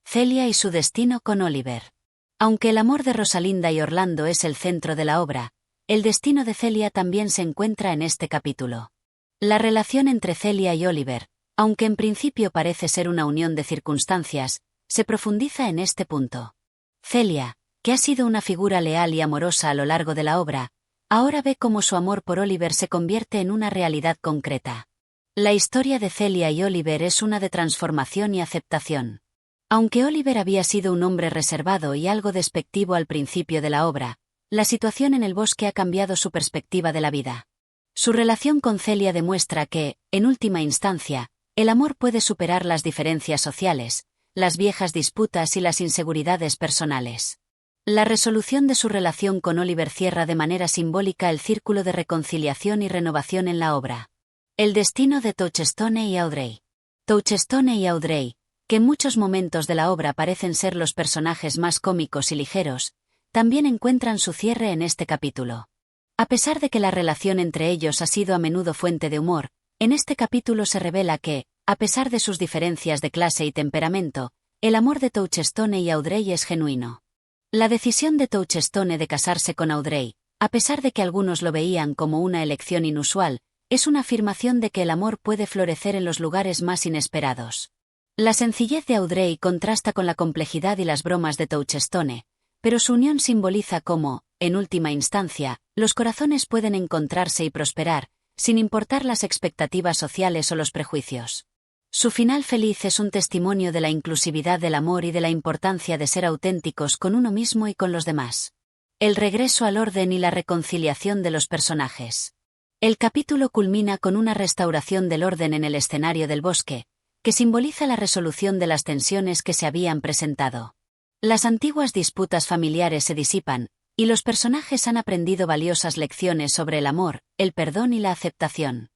Celia y su destino con Oliver. Aunque el amor de Rosalinda y Orlando es el centro de la obra, el destino de Celia también se encuentra en este capítulo. La relación entre Celia y Oliver, aunque en principio parece ser una unión de circunstancias, se profundiza en este punto. Celia, que ha sido una figura leal y amorosa a lo largo de la obra, ahora ve cómo su amor por Oliver se convierte en una realidad concreta. La historia de Celia y Oliver es una de transformación y aceptación. Aunque Oliver había sido un hombre reservado y algo despectivo al principio de la obra, la situación en el bosque ha cambiado su perspectiva de la vida. Su relación con Celia demuestra que, en última instancia, el amor puede superar las diferencias sociales, las viejas disputas y las inseguridades personales. La resolución de su relación con Oliver cierra de manera simbólica el círculo de reconciliación y renovación en la obra. El destino de Touchstone y Audrey. Touchstone y Audrey, que en muchos momentos de la obra parecen ser los personajes más cómicos y ligeros, también encuentran su cierre en este capítulo. A pesar de que la relación entre ellos ha sido a menudo fuente de humor, en este capítulo se revela que, a pesar de sus diferencias de clase y temperamento, el amor de Touchstone y Audrey es genuino. La decisión de Touchstone de casarse con Audrey, a pesar de que algunos lo veían como una elección inusual, es una afirmación de que el amor puede florecer en los lugares más inesperados. La sencillez de Audrey contrasta con la complejidad y las bromas de Touchstone, pero su unión simboliza cómo, en última instancia, los corazones pueden encontrarse y prosperar, sin importar las expectativas sociales o los prejuicios. Su final feliz es un testimonio de la inclusividad del amor y de la importancia de ser auténticos con uno mismo y con los demás. El regreso al orden y la reconciliación de los personajes. El capítulo culmina con una restauración del orden en el escenario del bosque, que simboliza la resolución de las tensiones que se habían presentado. Las antiguas disputas familiares se disipan, y los personajes han aprendido valiosas lecciones sobre el amor, el perdón y la aceptación.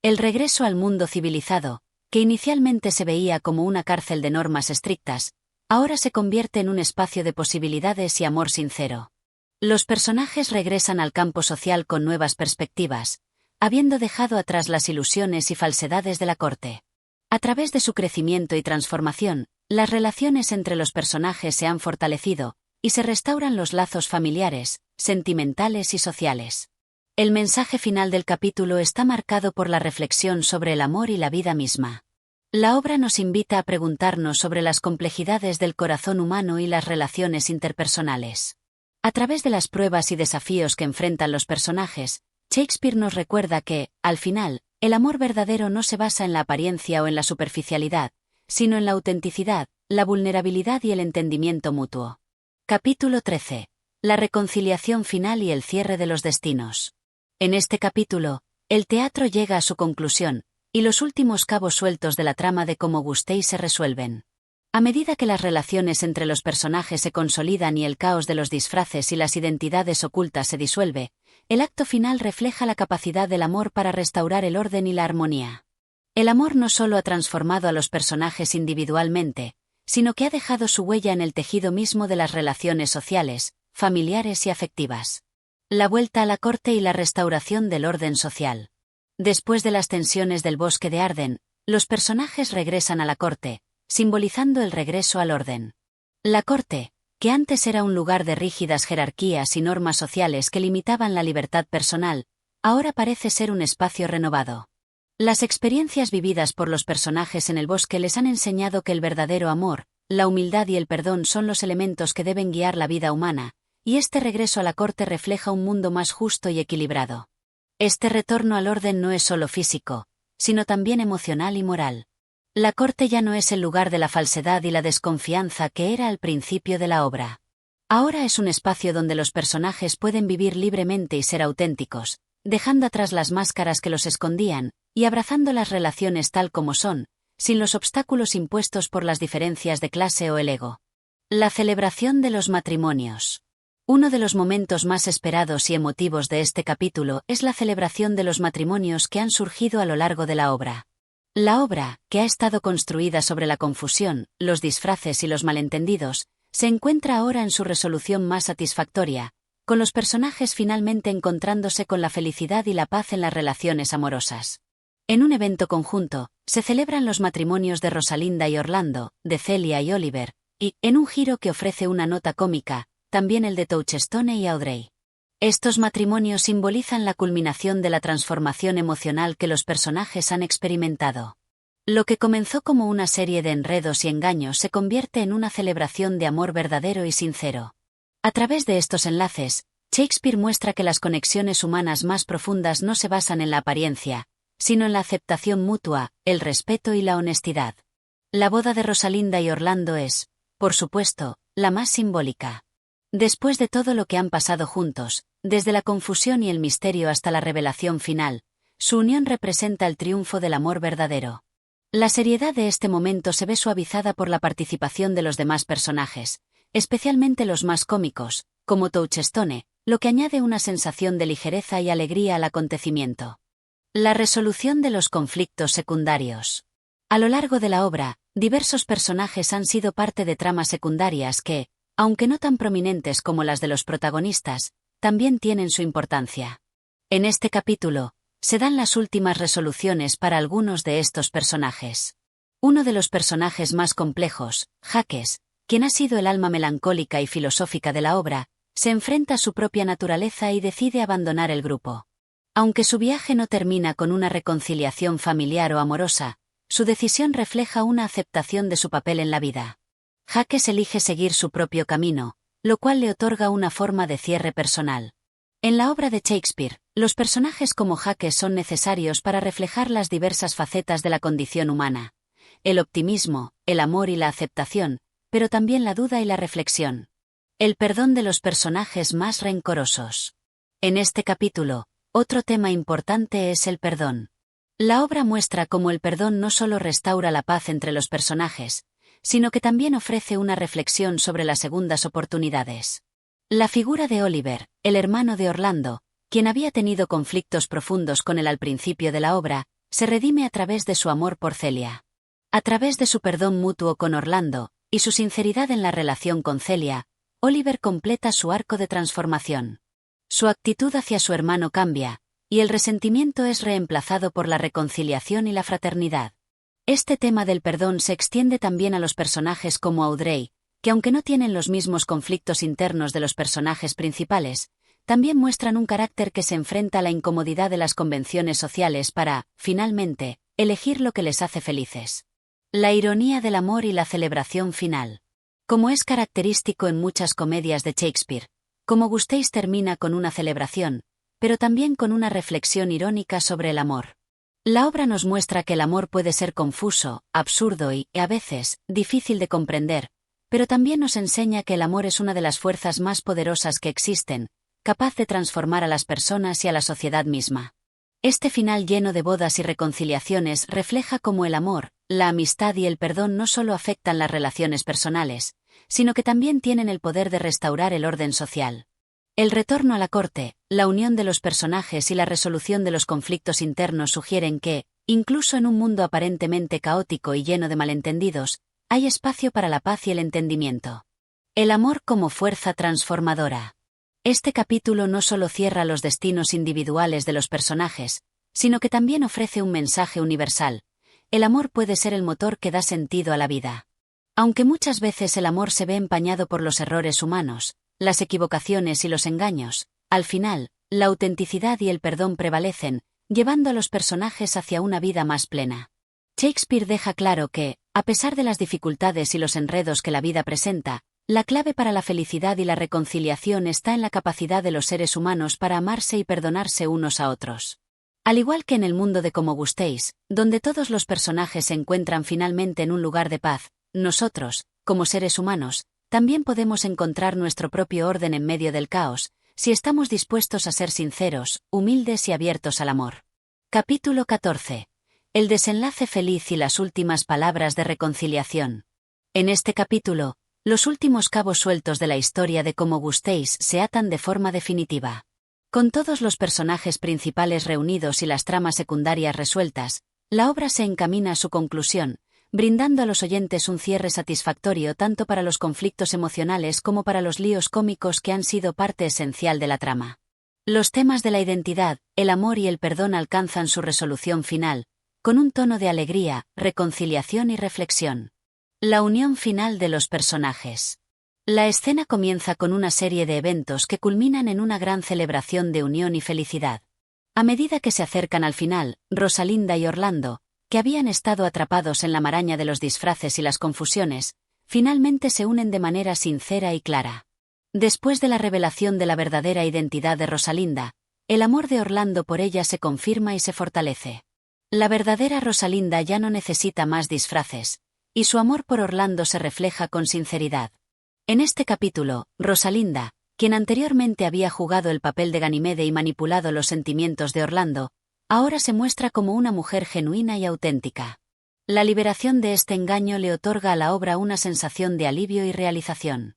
El regreso al mundo civilizado, que inicialmente se veía como una cárcel de normas estrictas, ahora se convierte en un espacio de posibilidades y amor sincero. Los personajes regresan al campo social con nuevas perspectivas, habiendo dejado atrás las ilusiones y falsedades de la corte. A través de su crecimiento y transformación, las relaciones entre los personajes se han fortalecido, y se restauran los lazos familiares, sentimentales y sociales. El mensaje final del capítulo está marcado por la reflexión sobre el amor y la vida misma. La obra nos invita a preguntarnos sobre las complejidades del corazón humano y las relaciones interpersonales. A través de las pruebas y desafíos que enfrentan los personajes, Shakespeare nos recuerda que, al final, el amor verdadero no se basa en la apariencia o en la superficialidad, sino en la autenticidad, la vulnerabilidad y el entendimiento mutuo. Capítulo 13. La reconciliación final y el cierre de los destinos. En este capítulo, el teatro llega a su conclusión, y los últimos cabos sueltos de la trama de Como gustéis se resuelven. A medida que las relaciones entre los personajes se consolidan y el caos de los disfraces y las identidades ocultas se disuelve, el acto final refleja la capacidad del amor para restaurar el orden y la armonía. El amor no solo ha transformado a los personajes individualmente, sino que ha dejado su huella en el tejido mismo de las relaciones sociales, familiares y afectivas. La vuelta a la corte y la restauración del orden social. Después de las tensiones del bosque de Arden, los personajes regresan a la corte, simbolizando el regreso al orden. La corte, que antes era un lugar de rígidas jerarquías y normas sociales que limitaban la libertad personal, ahora parece ser un espacio renovado. Las experiencias vividas por los personajes en el bosque les han enseñado que el verdadero amor, la humildad y el perdón son los elementos que deben guiar la vida humana, y este regreso a la corte refleja un mundo más justo y equilibrado. Este retorno al orden no es solo físico, sino también emocional y moral. La corte ya no es el lugar de la falsedad y la desconfianza que era al principio de la obra. Ahora es un espacio donde los personajes pueden vivir libremente y ser auténticos, dejando atrás las máscaras que los escondían, y abrazando las relaciones tal como son, sin los obstáculos impuestos por las diferencias de clase o el ego. La celebración de los matrimonios. Uno de los momentos más esperados y emotivos de este capítulo es la celebración de los matrimonios que han surgido a lo largo de la obra. La obra, que ha estado construida sobre la confusión, los disfraces y los malentendidos, se encuentra ahora en su resolución más satisfactoria, con los personajes finalmente encontrándose con la felicidad y la paz en las relaciones amorosas. En un evento conjunto, se celebran los matrimonios de Rosalinda y Orlando, de Celia y Oliver, y, en un giro que ofrece una nota cómica, también el de Touchstone y Audrey. Estos matrimonios simbolizan la culminación de la transformación emocional que los personajes han experimentado. Lo que comenzó como una serie de enredos y engaños se convierte en una celebración de amor verdadero y sincero. A través de estos enlaces, Shakespeare muestra que las conexiones humanas más profundas no se basan en la apariencia, sino en la aceptación mutua, el respeto y la honestidad. La boda de Rosalinda y Orlando es, por supuesto, la más simbólica. Después de todo lo que han pasado juntos, desde la confusión y el misterio hasta la revelación final, su unión representa el triunfo del amor verdadero. La seriedad de este momento se ve suavizada por la participación de los demás personajes, especialmente los más cómicos, como Touchstone, lo que añade una sensación de ligereza y alegría al acontecimiento. La resolución de los conflictos secundarios. A lo largo de la obra, diversos personajes han sido parte de tramas secundarias que, aunque no tan prominentes como las de los protagonistas, también tienen su importancia. En este capítulo, se dan las últimas resoluciones para algunos de estos personajes. Uno de los personajes más complejos, Jacques, quien ha sido el alma melancólica y filosófica de la obra, se enfrenta a su propia naturaleza y decide abandonar el grupo. Aunque su viaje no termina con una reconciliación familiar o amorosa, su decisión refleja una aceptación de su papel en la vida. Jacques elige seguir su propio camino, lo cual le otorga una forma de cierre personal. En la obra de Shakespeare, los personajes como Jacques son necesarios para reflejar las diversas facetas de la condición humana: el optimismo, el amor y la aceptación, pero también la duda y la reflexión. El perdón de los personajes más rencorosos. En este capítulo, otro tema importante es el perdón. La obra muestra cómo el perdón no solo restaura la paz entre los personajes, sino que también ofrece una reflexión sobre las segundas oportunidades. La figura de Oliver, el hermano de Orlando, quien había tenido conflictos profundos con él al principio de la obra, se redime a través de su amor por Celia. A través de su perdón mutuo con Orlando, y su sinceridad en la relación con Celia, Oliver completa su arco de transformación. Su actitud hacia su hermano cambia, y el resentimiento es reemplazado por la reconciliación y la fraternidad. Este tema del perdón se extiende también a los personajes como Audrey, que aunque no tienen los mismos conflictos internos de los personajes principales, también muestran un carácter que se enfrenta a la incomodidad de las convenciones sociales para, finalmente, elegir lo que les hace felices. La ironía del amor y la celebración final. Como es característico en muchas comedias de Shakespeare, Como gustéis termina con una celebración, pero también con una reflexión irónica sobre el amor. La obra nos muestra que el amor puede ser confuso, absurdo y, a veces, difícil de comprender, pero también nos enseña que el amor es una de las fuerzas más poderosas que existen, capaz de transformar a las personas y a la sociedad misma. Este final lleno de bodas y reconciliaciones refleja cómo el amor, la amistad y el perdón no solo afectan las relaciones personales, sino que también tienen el poder de restaurar el orden social. El retorno a la corte, la unión de los personajes y la resolución de los conflictos internos sugieren que, incluso en un mundo aparentemente caótico y lleno de malentendidos, hay espacio para la paz y el entendimiento. El amor como fuerza transformadora. Este capítulo no solo cierra los destinos individuales de los personajes, sino que también ofrece un mensaje universal. El amor puede ser el motor que da sentido a la vida. Aunque muchas veces el amor se ve empañado por los errores humanos, las equivocaciones y los engaños, al final, la autenticidad y el perdón prevalecen, llevando a los personajes hacia una vida más plena. Shakespeare deja claro que, a pesar de las dificultades y los enredos que la vida presenta, la clave para la felicidad y la reconciliación está en la capacidad de los seres humanos para amarse y perdonarse unos a otros. Al igual que en el mundo de Como gustéis, donde todos los personajes se encuentran finalmente en un lugar de paz, nosotros, como seres humanos, también podemos encontrar nuestro propio orden en medio del caos, si estamos dispuestos a ser sinceros, humildes y abiertos al amor. Capítulo 14. El desenlace feliz y las últimas palabras de reconciliación. En este capítulo, los últimos cabos sueltos de la historia de Como gustéis se atan de forma definitiva. Con todos los personajes principales reunidos y las tramas secundarias resueltas, la obra se encamina a su conclusión, brindando a los oyentes un cierre satisfactorio tanto para los conflictos emocionales como para los líos cómicos que han sido parte esencial de la trama. Los temas de la identidad, el amor y el perdón alcanzan su resolución final, con un tono de alegría, reconciliación y reflexión. La unión final de los personajes. La escena comienza con una serie de eventos que culminan en una gran celebración de unión y felicidad. A medida que se acercan al final, Rosalinda y Orlando, que habían estado atrapados en la maraña de los disfraces y las confusiones, finalmente se unen de manera sincera y clara. Después de la revelación de la verdadera identidad de Rosalinda, el amor de Orlando por ella se confirma y se fortalece. La verdadera Rosalinda ya no necesita más disfraces, y su amor por Orlando se refleja con sinceridad. En este capítulo, Rosalinda, quien anteriormente había jugado el papel de Ganymede y manipulado los sentimientos de Orlando, ahora se muestra como una mujer genuina y auténtica. La liberación de este engaño le otorga a la obra una sensación de alivio y realización.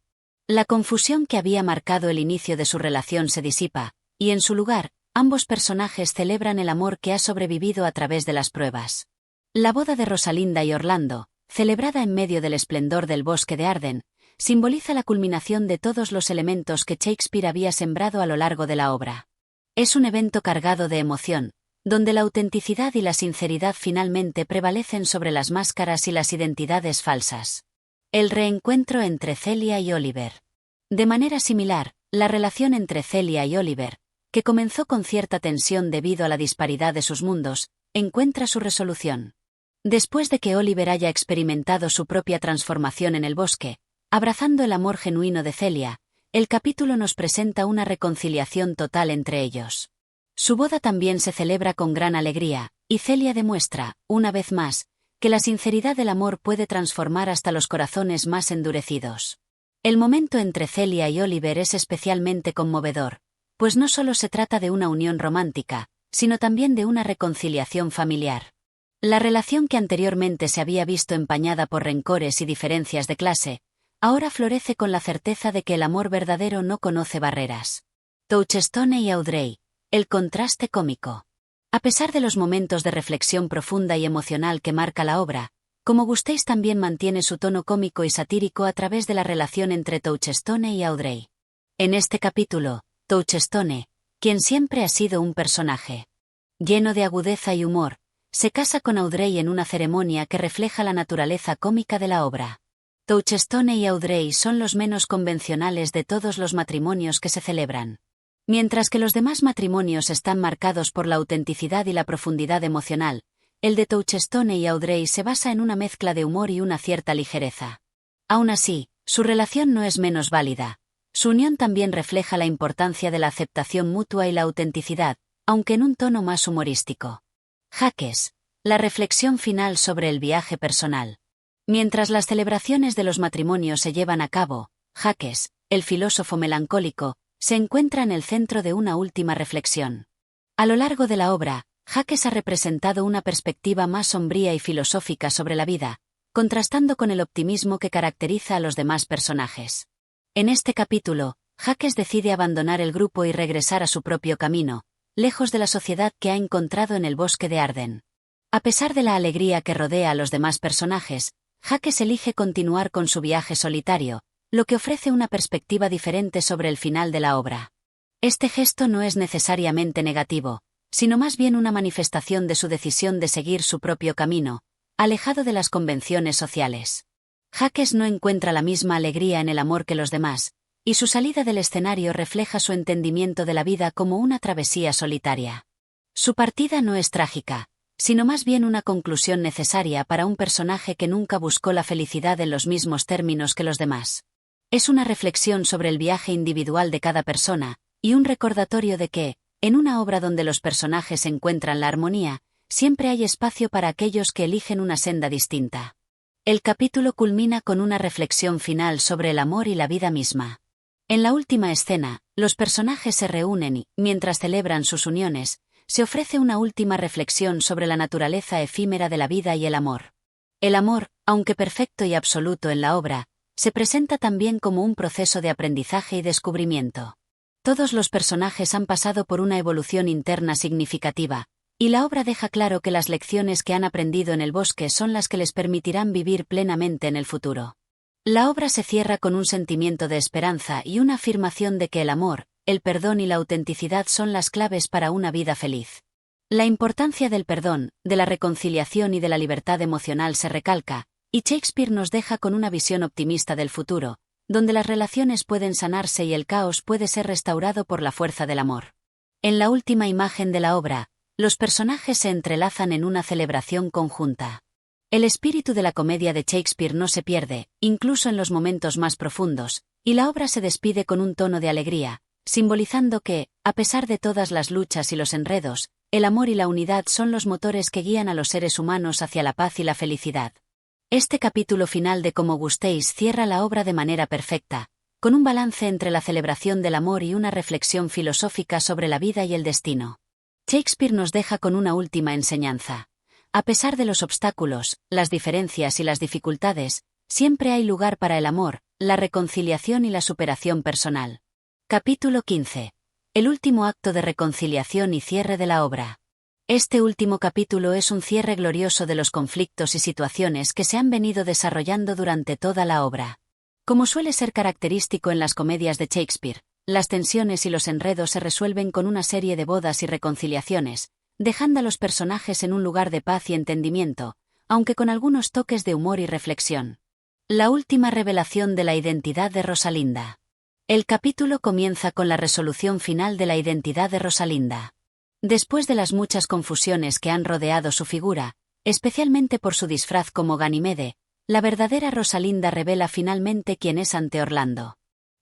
La confusión que había marcado el inicio de su relación se disipa, y en su lugar, ambos personajes celebran el amor que ha sobrevivido a través de las pruebas. La boda de Rosalinda y Orlando, celebrada en medio del esplendor del bosque de Arden, simboliza la culminación de todos los elementos que Shakespeare había sembrado a lo largo de la obra. Es un evento cargado de emoción, donde la autenticidad y la sinceridad finalmente prevalecen sobre las máscaras y las identidades falsas. El reencuentro entre Celia y Oliver. De manera similar, la relación entre Celia y Oliver, que comenzó con cierta tensión debido a la disparidad de sus mundos, encuentra su resolución. Después de que Oliver haya experimentado su propia transformación en el bosque, abrazando el amor genuino de Celia, el capítulo nos presenta una reconciliación total entre ellos. Su boda también se celebra con gran alegría, y Celia demuestra, una vez más, que la sinceridad del amor puede transformar hasta los corazones más endurecidos. El momento entre Celia y Oliver es especialmente conmovedor, pues no solo se trata de una unión romántica, sino también de una reconciliación familiar. La relación que anteriormente se había visto empañada por rencores y diferencias de clase, ahora florece con la certeza de que el amor verdadero no conoce barreras. Touchstone y Audrey, el contraste cómico. A pesar de los momentos de reflexión profunda y emocional que marca la obra, como gustéis también mantiene su tono cómico y satírico a través de la relación entre Touchstone y Audrey. En este capítulo, Touchstone, quien siempre ha sido un personaje lleno de agudeza y humor, se casa con Audrey en una ceremonia que refleja la naturaleza cómica de la obra. Touchstone y Audrey son los menos convencionales de todos los matrimonios que se celebran. Mientras que los demás matrimonios están marcados por la autenticidad y la profundidad emocional, el de Touchstone y Audrey se basa en una mezcla de humor y una cierta ligereza. Aún así, su relación no es menos válida. Su unión también refleja la importancia de la aceptación mutua y la autenticidad, aunque en un tono más humorístico. Jaques, la reflexión final sobre el viaje personal. Mientras las celebraciones de los matrimonios se llevan a cabo, Jaques, el filósofo melancólico, se encuentra en el centro de una última reflexión. A lo largo de la obra, Jaques ha representado una perspectiva más sombría y filosófica sobre la vida, contrastando con el optimismo que caracteriza a los demás personajes. En este capítulo, Jaques decide abandonar el grupo y regresar a su propio camino, lejos de la sociedad que ha encontrado en el bosque de Arden. A pesar de la alegría que rodea a los demás personajes, Jaques elige continuar con su viaje solitario, lo que ofrece una perspectiva diferente sobre el final de la obra. Este gesto no es necesariamente negativo, sino más bien una manifestación de su decisión de seguir su propio camino, alejado de las convenciones sociales. Jaques no encuentra la misma alegría en el amor que los demás, y su salida del escenario refleja su entendimiento de la vida como una travesía solitaria. Su partida no es trágica, sino más bien una conclusión necesaria para un personaje que nunca buscó la felicidad en los mismos términos que los demás. Es una reflexión sobre el viaje individual de cada persona, y un recordatorio de que, en una obra donde los personajes encuentran la armonía, siempre hay espacio para aquellos que eligen una senda distinta. El capítulo culmina con una reflexión final sobre el amor y la vida misma. En la última escena, los personajes se reúnen y, mientras celebran sus uniones, se ofrece una última reflexión sobre la naturaleza efímera de la vida y el amor. El amor, aunque perfecto y absoluto en la obra, se presenta también como un proceso de aprendizaje y descubrimiento. Todos los personajes han pasado por una evolución interna significativa, y la obra deja claro que las lecciones que han aprendido en el bosque son las que les permitirán vivir plenamente en el futuro. La obra se cierra con un sentimiento de esperanza y una afirmación de que el amor, el perdón y la autenticidad son las claves para una vida feliz. La importancia del perdón, de la reconciliación y de la libertad emocional se recalca, y Shakespeare nos deja con una visión optimista del futuro, donde las relaciones pueden sanarse y el caos puede ser restaurado por la fuerza del amor. En la última imagen de la obra, los personajes se entrelazan en una celebración conjunta. El espíritu de la comedia de Shakespeare no se pierde, incluso en los momentos más profundos, Y la obra se despide con un tono de alegría, simbolizando que, a pesar de todas las luchas y los enredos, el amor y la unidad son los motores que guían a los seres humanos hacia la paz y la felicidad. Este capítulo final de Como gustéis cierra la obra de manera perfecta, con un balance entre la celebración del amor y una reflexión filosófica sobre la vida y el destino. Shakespeare nos deja con una última enseñanza. A pesar de los obstáculos, las diferencias y las dificultades, siempre hay lugar para el amor, la reconciliación y la superación personal. Capítulo 15. El último acto de reconciliación y cierre de la obra. Este último capítulo es un cierre glorioso de los conflictos y situaciones que se han venido desarrollando durante toda la obra. Como suele ser característico en las comedias de Shakespeare, las tensiones y los enredos se resuelven con una serie de bodas y reconciliaciones, dejando a los personajes en un lugar de paz y entendimiento, aunque con algunos toques de humor y reflexión. La última revelación de la identidad de Rosalinda. El capítulo comienza con la resolución final de la identidad de Rosalinda. Después de las muchas confusiones que han rodeado su figura, especialmente por su disfraz como Ganymede, la verdadera Rosalinda revela finalmente quién es ante Orlando.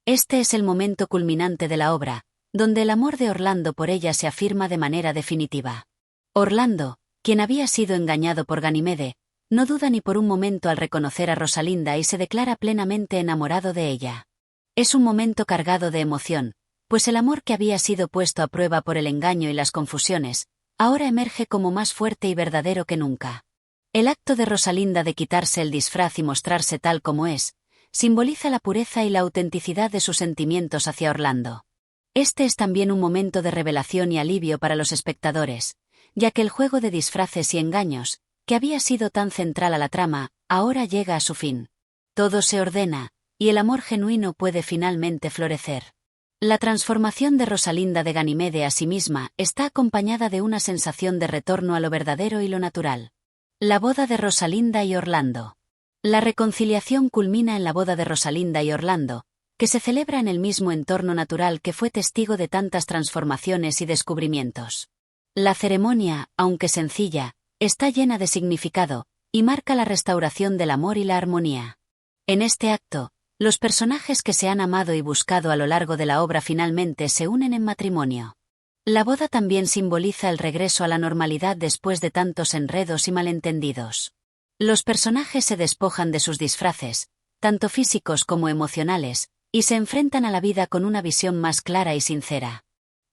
Este es el momento culminante de la obra, donde el amor de Orlando por ella se afirma de manera definitiva. Orlando, quien había sido engañado por Ganymede, no duda ni por un momento al reconocer a Rosalinda y se declara plenamente enamorado de ella. Es un momento cargado de emoción, pues el amor que había sido puesto a prueba por el engaño y las confusiones, ahora emerge como más fuerte y verdadero que nunca. El acto de Rosalinda de quitarse el disfraz y mostrarse tal como es, simboliza la pureza y la autenticidad de sus sentimientos hacia Orlando. Este es también un momento de revelación y alivio para los espectadores, ya que el juego de disfraces y engaños, que había sido tan central a la trama, ahora llega a su fin. Todo se ordena, y el amor genuino puede finalmente florecer. La transformación de Rosalinda de Ganymede a sí misma está acompañada de una sensación de retorno a lo verdadero y lo natural. La boda de Rosalinda y Orlando. La reconciliación culmina en la boda de Rosalinda y Orlando, que se celebra en el mismo entorno natural que fue testigo de tantas transformaciones y descubrimientos. La ceremonia, aunque sencilla, está llena de significado, y marca la restauración del amor y la armonía. En este acto, los personajes que se han amado y buscado a lo largo de la obra finalmente se unen en matrimonio. La boda también simboliza el regreso a la normalidad después de tantos enredos y malentendidos. Los personajes se despojan de sus disfraces, tanto físicos como emocionales, y se enfrentan a la vida con una visión más clara y sincera.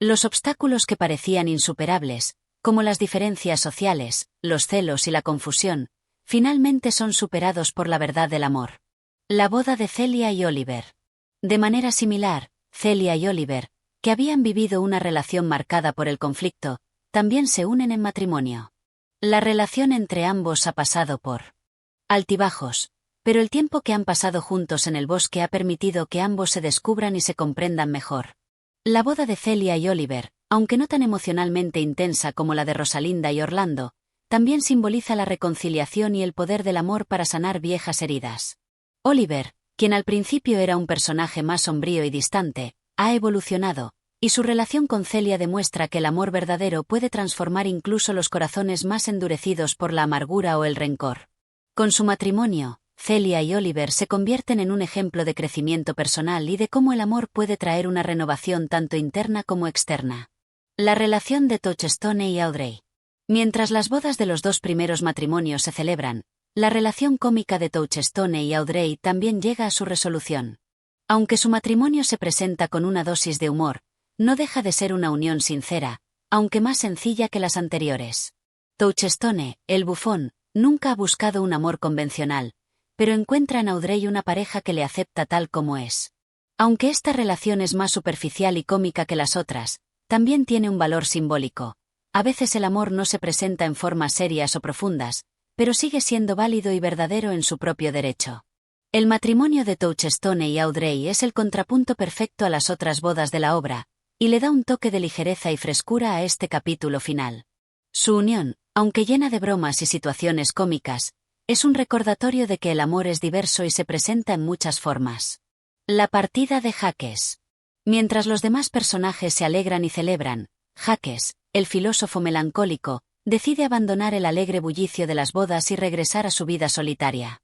Los obstáculos que parecían insuperables, como las diferencias sociales, los celos y la confusión, finalmente son superados por la verdad del amor. La boda de Celia y Oliver. De manera similar, Celia y Oliver, que habían vivido una relación marcada por el conflicto, también se unen en matrimonio. La relación entre ambos ha pasado por altibajos, pero el tiempo que han pasado juntos en el bosque ha permitido que ambos se descubran y se comprendan mejor. La boda de Celia y Oliver, aunque no tan emocionalmente intensa como la de Rosalinda y Orlando, también simboliza la reconciliación y el poder del amor para sanar viejas heridas. Oliver, quien al principio era un personaje más sombrío y distante, ha evolucionado, y su relación con Celia demuestra que el amor verdadero puede transformar incluso los corazones más endurecidos por la amargura o el rencor. Con su matrimonio, Celia y Oliver se convierten en un ejemplo de crecimiento personal y de cómo el amor puede traer una renovación tanto interna como externa. La relación de Touchstone y Audrey. Mientras las bodas de los dos primeros matrimonios se celebran, la relación cómica de Touchstone y Audrey también llega a su resolución. Aunque su matrimonio se presenta con una dosis de humor, no deja de ser una unión sincera, aunque más sencilla que las anteriores. Touchstone, el bufón, nunca ha buscado un amor convencional, pero encuentra en Audrey una pareja que le acepta tal como es. Aunque esta relación es más superficial y cómica que las otras, también tiene un valor simbólico. A veces el amor no se presenta en formas serias o profundas, pero sigue siendo válido y verdadero en su propio derecho. El matrimonio de Touchstone y Audrey es el contrapunto perfecto a las otras bodas de la obra, y le da un toque de ligereza y frescura a este capítulo final. Su unión, aunque llena de bromas y situaciones cómicas, es un recordatorio de que el amor es diverso y se presenta en muchas formas. La partida de Jacques. Mientras los demás personajes se alegran y celebran, Jacques, el filósofo melancólico, decide abandonar el alegre bullicio de las bodas y regresar a su vida solitaria.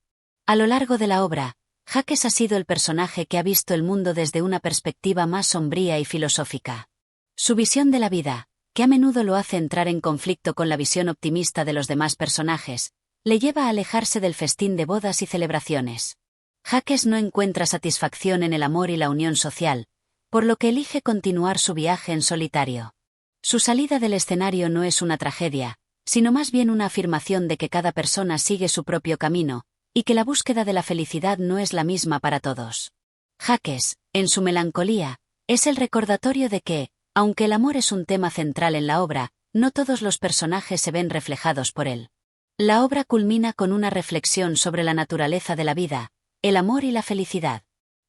A lo largo de la obra, Jacques ha sido el personaje que ha visto el mundo desde una perspectiva más sombría y filosófica. Su visión de la vida, que a menudo lo hace entrar en conflicto con la visión optimista de los demás personajes, le lleva a alejarse del festín de bodas y celebraciones. Jacques no encuentra satisfacción en el amor y la unión social, por lo que elige continuar su viaje en solitario. Su salida del escenario no es una tragedia, sino más bien una afirmación de que cada persona sigue su propio camino, y que la búsqueda de la felicidad no es la misma para todos. Jacques, en su melancolía, es el recordatorio de que, aunque el amor es un tema central en la obra, no todos los personajes se ven reflejados por él. La obra culmina con una reflexión sobre la naturaleza de la vida, el amor y la felicidad.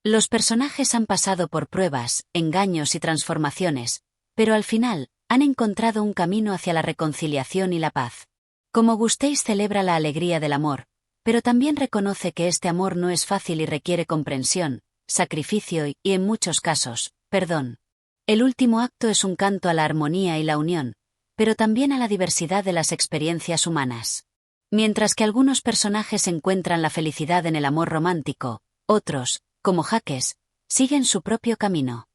Los personajes han pasado por pruebas, engaños y transformaciones, pero al final, han encontrado un camino hacia la reconciliación y la paz. Como Gustéis celebra la alegría del amor, pero también reconoce que este amor no es fácil y requiere comprensión, sacrificio y, en muchos casos, perdón. El último acto es un canto a la armonía y la unión, pero también a la diversidad de las experiencias humanas. Mientras que algunos personajes encuentran la felicidad en el amor romántico, otros, como Jacques, siguen su propio camino.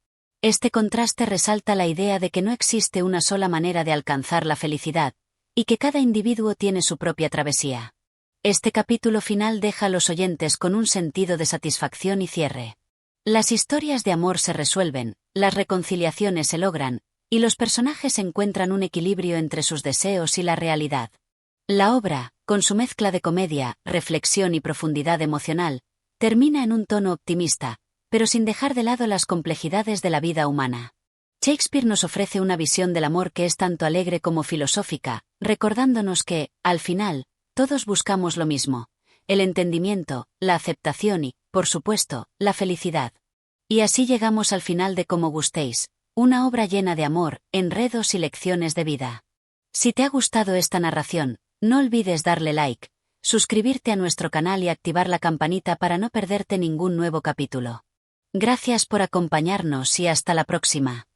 Este contraste resalta la idea de que no existe una sola manera de alcanzar la felicidad, y que cada individuo tiene su propia travesía. Este capítulo final deja a los oyentes con un sentido de satisfacción y cierre. Las historias de amor se resuelven, las reconciliaciones se logran, y los personajes encuentran un equilibrio entre sus deseos y la realidad. La obra, con su mezcla de comedia, reflexión y profundidad emocional, termina en un tono optimista, pero sin dejar de lado las complejidades de la vida humana. Shakespeare nos ofrece una visión del amor que es tanto alegre como filosófica, recordándonos que, al final, todos buscamos lo mismo: el entendimiento, la aceptación y, por supuesto, la felicidad. Y así llegamos al final de Como Gustéis, una obra llena de amor, enredos y lecciones de vida. Si te ha gustado esta narración, no olvides darle like, suscribirte a nuestro canal y activar la campanita para no perderte ningún nuevo capítulo. Gracias por acompañarnos y hasta la próxima.